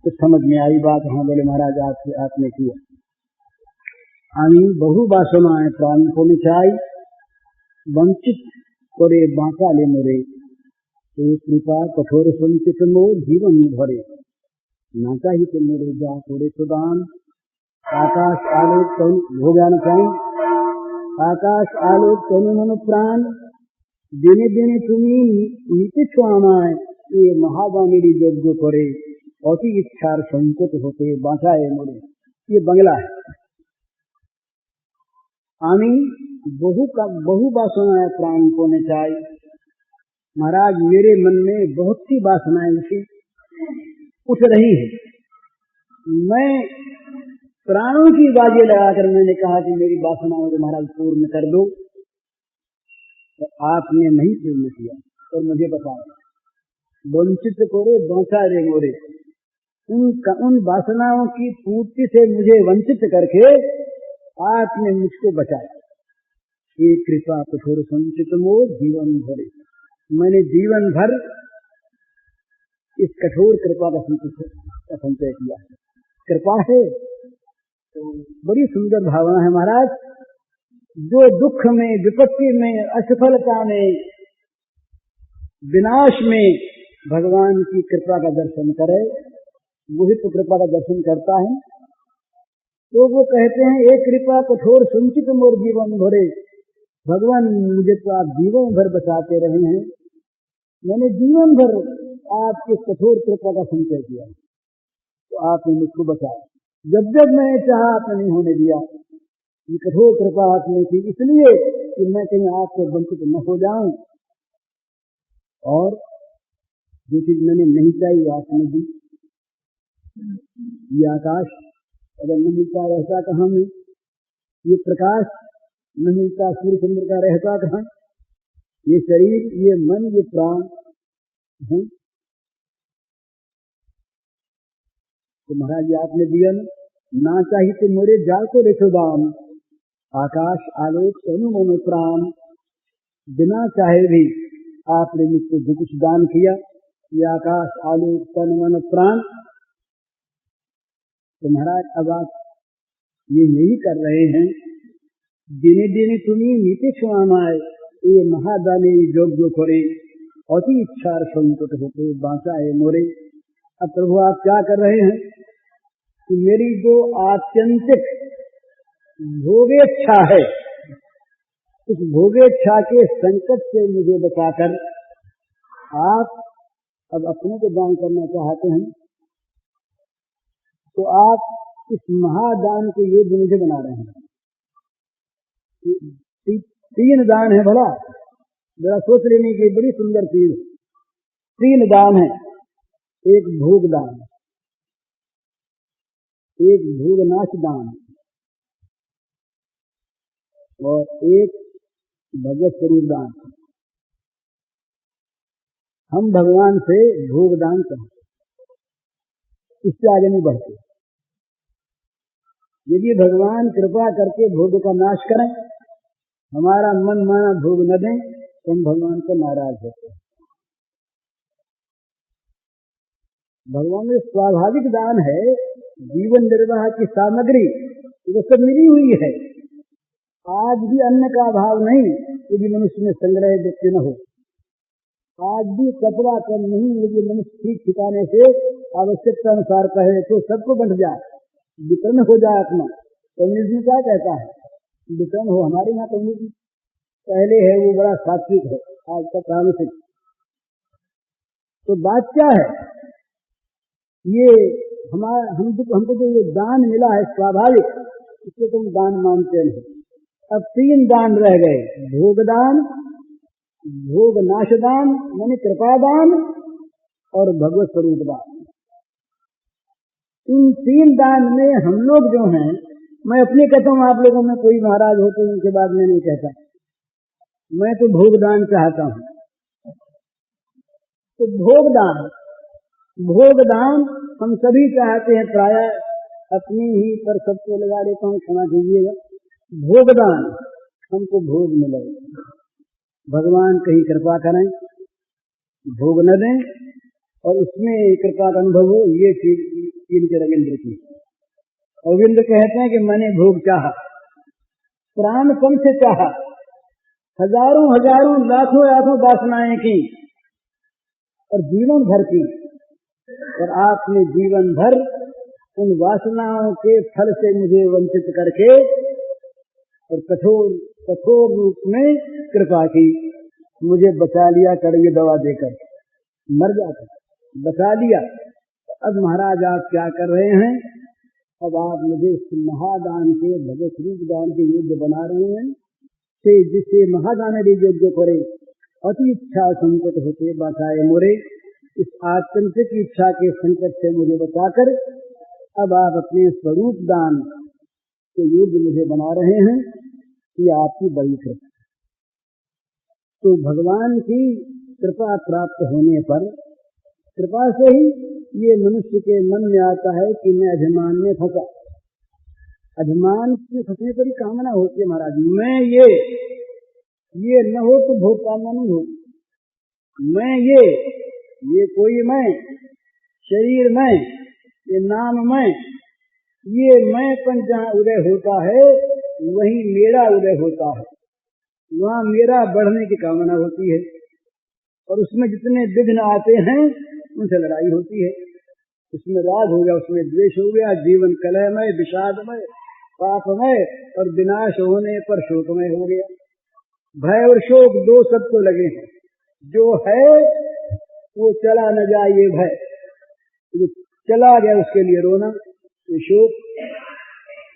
कुछ समझ में आई बात? हाँ बोले महाराज आपने किया। आमी बहु वासनाएं प्राण को निचाई, वंचित करे बांका ले मोरे, तो कृपा कठोर संचित मोर जीवन भरे, नाचा ही तो मेरे जा थोड़े सुदान। आकाश आलोक कौन हो गया ना, आकाश आलोक कौन मन प्राण, दिने दिने तुम्हें नीति छुआमाए, ये महावाणी योग्य करे, अति इच्छार संकुत होते बांचाए मोरे। ये बंगला है। आमी बहु वासनाएं प्राण को नचाई। महाराज मेरे मन में बहुत सी वासनाएं उठ रही है। मैं प्राणों की बाजी लगाकर मैंने कहा कि मेरी वासनाओं को महाराज पूर्ण कर दो, तो आपने नहीं पूर्ण किया। और मुझे बताया वंचित कोरे बांचा रे मोरे, उन वासनाओं की पूर्ति से मुझे वंचित करके आपने मुझको बचाया। ये कृपा कठोर संचित मोर जीवन भरे, मैंने जीवन भर इस कठोर कृपा का संचय किया। कृपा है तो बड़ी सुंदर भावना है महाराज। जो दुख में, विपत्ति में, असफलता में, विनाश में भगवान की कृपा का दर्शन करे, वही तो कृपा का दर्शन करता है। तो वो कहते हैं, एक कृपा कठोर संचित मोर जीवन भरे। भगवान मुझे तो आप जीवन भर बचाते रहे हैं, मैंने जीवन भर आपके कठोर कृपा का संचय किया, तो आपने मुझको बचाया। जब जब मैंने चाहा आपने नहीं होने दिया। ये कठोर कृपा आपने की इसलिए कि मैं कहीं आपसे वंचित न हो जाऊं, और जो चीज मैंने नहीं चाहिए आपने दी। ये आकाश अगर न मिलता रहता कहाँ में, ये प्रकाश न मिलता सूर्य चंद्र का रहता कहाँ, ये शरीर, ये मन, ये प्राण है। तो महाराज आपने दिया ना चाहिए तो मोरे जाल को रेखो दाम। आकाश आलोक तनु मनो प्राण, बिना चाहे भी आपने मुझको जो कुछ दान किया, ये आकाश आलोक तनु मन प्राण। तो महाराज अब आप ये यही कर रहे हैं, दिने दिने तुम्हें नीति क्षमाए, ये महादानी योग्य करे, अति इच्छा संकट होते बांचाए मोरे। अब प्रभु आप क्या कर रहे हैं कि मेरी जो आत्यंतिक भोगेच्छा है, उस भोगेच्छा के संकट से मुझे बचाकर आप अब अपने को दान करना चाहते हैं, तो आप इस महादान के योग्य मुझे बना रहे हैं। तीन दान है, भला जरा सोच लेने की बड़ी सुंदर चीज। तीन दान है, एक भोग दान, एक भोगनाश दान, और एक भगवत स्वरूप दान। हम भगवान से भोग दान करें, इससे आगे नहीं बढ़ते। यदि भगवान कृपा करके भोग का नाश करें, हमारा मन माना भोग न दें, तो हम भगवान को नाराज होते हैं। भगवान में स्वाभाविक दान है, जीवन निर्वाह की सामग्री ये सब मिली हुई है। आज भी अन्न का अभाव नहीं यदि मनुष्य में संग्रह व्यक्ति न हो, आज भी कपड़ा कम नहीं यदि मनुष्य ठीक ठिकाने से आवश्यकता अनुसार कहे तो सबको बंट जाए, वितरण हो जाए अपना। कम्युनिज्म क्या कहता है, वितरण हो। हमारे यहाँ कम्युनिज्म पहले है वो बड़ा सात्विक है, आज का तामसिक। तो बात क्या है, ये हमको जो ये दान मिला है स्वाभाविक, इसको तुम दान मानते नहीं। अब तीन दान रह गए, भोगदान, भोग नाशदान माने कृपादान, और भगवत स्वरूप दान। इन तीन दान में हम लोग जो हैं, मैं अपने कहता हूँ, आप लोगों में कोई महाराज हो तो उनके बाद में नहीं कहता, मैं तो भोगदान चाहता हूँ। तो भोगदान हम सभी चाहते हैं, प्राय अपनी ही पर सबको लगा देता हूँ, क्षमा कीजिएगा। भोगदान हमको भोग मिले, भगवान कहीं कृपा करें, भोग न दें और उसमें कृपा का अनुभव हो, ये चीज इनके रविंद्र की। रविंद्र कहते हैं कि मैंने भोग चाहा, प्राण कम से चाहा, हजारों हजारों लाखों लाखों वासनाएं की और जीवन भर की, और आपने जीवन भर उन वासनाओं के फल से मुझे वंचित करके और कठोर रूप में कृपा की, मुझे बचा लिया, कड़वी दवा देकर मर जाता, बचा लिया। अब महाराज आप क्या कर रहे हैं, अब आप मुझे महादान के भगवत रूप दान के योग्य बना रहे हैं, से जिससे महादान योग्य करे, अति इच्छा संकट होते बचाए मोरे। इस आत्यंतिक इच्छा के संकट से मुझे बचाकर अब आप अपने स्वरूप दान के योग्य मुझे बना रहे हैं, ये आपकी बड़ी कृपा। तो भगवान की कृपा प्राप्त होने पर, कृपा से ही ये मनुष्य के मन में आता है कि मैं अभिमान में फंसा। अभिमान में फंसने पर ही कामना होती है महाराज, मैं ये न हो तो भोग कामना नहीं हो। मैं ये कोई मैं, शरीर मैं, ये नाम मैं, ये मैंपन जहाँ उदय होता है वहीं मेरा उदय होता है, वहाँ मेरा बढ़ने की कामना होती है, और उसमें जितने विघ्न आते हैं उनसे लड़ाई होती है। उसमें राग हो गया, उसमें द्वेष हो गया, जीवन कलहमय, विषादमय, पापमय और विनाश होने पर शोकमय हो गया। भय और शोक दो सबको लगे हैं। जो है वो चला न जाए ये भय, जो चला गया उसके लिए रोना ये शोक।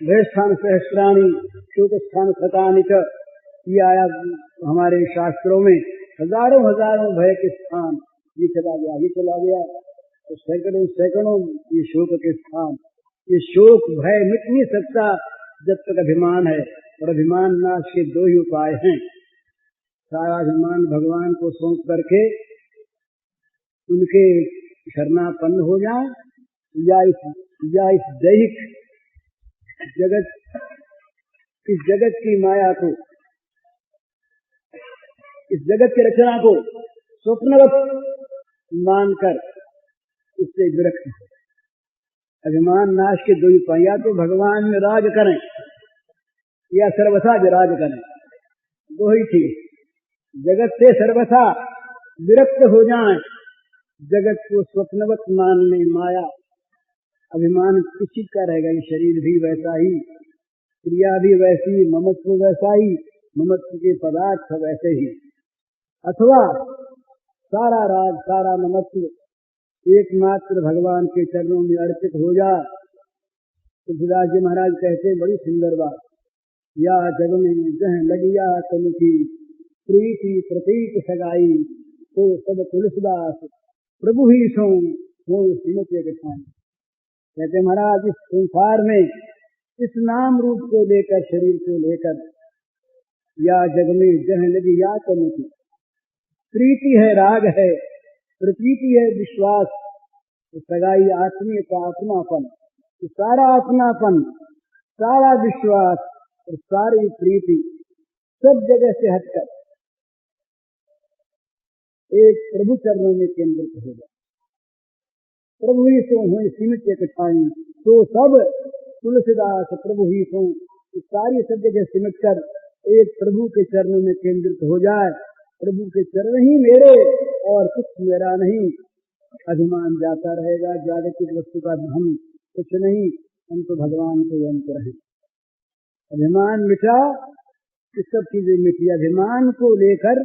भय स्थान सहस्त्राणी शोक स्थान शतानि च, ये आया हमारे शास्त्रों में। हजारों हजारों भय के स्थान, ये चला गया, ये चला गया, तो सैकड़ों सैकड़ों ये शोक के स्थान। ये शोक भय मिट नहीं सकता जब तक अभिमान है, और अभिमान नाश के दो ही उपाय हैं। सारा अभिमान भगवान को सौंप करके उनके शरणापन्न हो जाए, या इस दैहिक जगत की माया को, इस जगत की रचना को स्वप्नवत मानकर इससे विरक्त है। अभिमान नाश के दो उपाय, या तो भगवान में राज करें या सर्वथा विराज करें, दो ही ठीक। जगत से सर्वथा विरक्त हो जाएं, जगत को स्वप्नवत मान ले माया। अभिमान किसी का रहेगा, ये शरीर भी वैसा ही, क्रिया भी वैसी, ममत्व वैसा ही, ममत्व के पदार्थ वैसे ही। अथवा सारा राज सारा ममत्व एकमात्र भगवान के चरणों में अर्पित हो जाए। तुलसीदास जी महाराज कहते हैं बड़ी सुंदर बात, या जग में जह लगिया तन की प्रीति प्रतीक सगाई, तो सब तुलसीदास प्रभु ही सो वो सिमट के खाए। कहते महाराज इस संसार में इस नाम रूप को लेकर, शरीर को लेकर, या जग में जह लगी या तन की, प्रीति है, राग है, प्रतीति है, विश्वास, सगाई आत्मीयता, आत्मापन, सारा अपनापन, सारा विश्वास और सारी प्रीति सब जगह से हटकर एक प्रभु चरणों में केंद्रित हो जाए। प्रभु ही सो हो सीमित कठाई, तो सब तुलसीदास प्रभु ही सो, सारी सब जगह सिमट कर एक प्रभु के चरणों में केंद्रित हो जाए। प्रभु के चरण ही मेरे और कुछ मेरा नहीं। अभिमान जाता रहेगा, जागतिक वस्तु का हम कुछ नहीं, हम तो भगवान के यंत्र हैं। अभिमान मिटा, सब चीजें मिटी। अभिमान को लेकर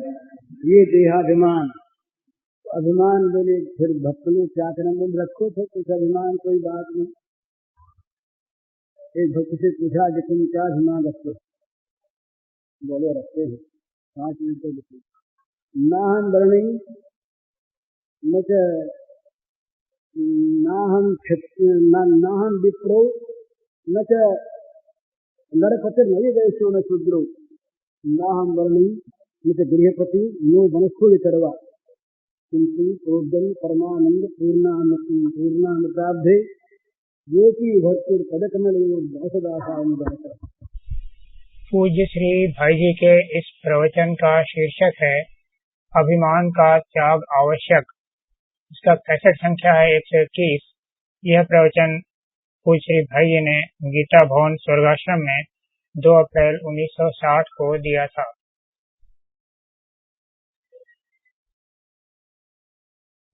ये देहाभिमान, तो अभिमान बोले फिर भक्त लोग क्या करें, बोले रखो थे कुछ अभिमान, कोई बात नहीं। एक भक्त से पूछा कि तुम क्या अभिमान रखते, बोले रखते हैं 5 मिनट तो ना हम वर्णी ना हम विप्रो न च नरपति नहीं वैश्यो न शूद्रो, ना हम वर्णी न च गृहपति नो वनस्को चरवा, किंतु प्रोद्यम परमानंद पूर्णामृताब्धे ये की भक्ति पदकमल दासानुदास। पूज्य श्री भाई जी के इस प्रवचन का शीर्षक है अभिमान का त्याग आवश्यक। इसका कैसेट संख्या है 121। यह प्रवचन पूज्य श्री भाई जी ने गीता भवन स्वर्गाश्रम में 2 अप्रैल 1960 को दिया था।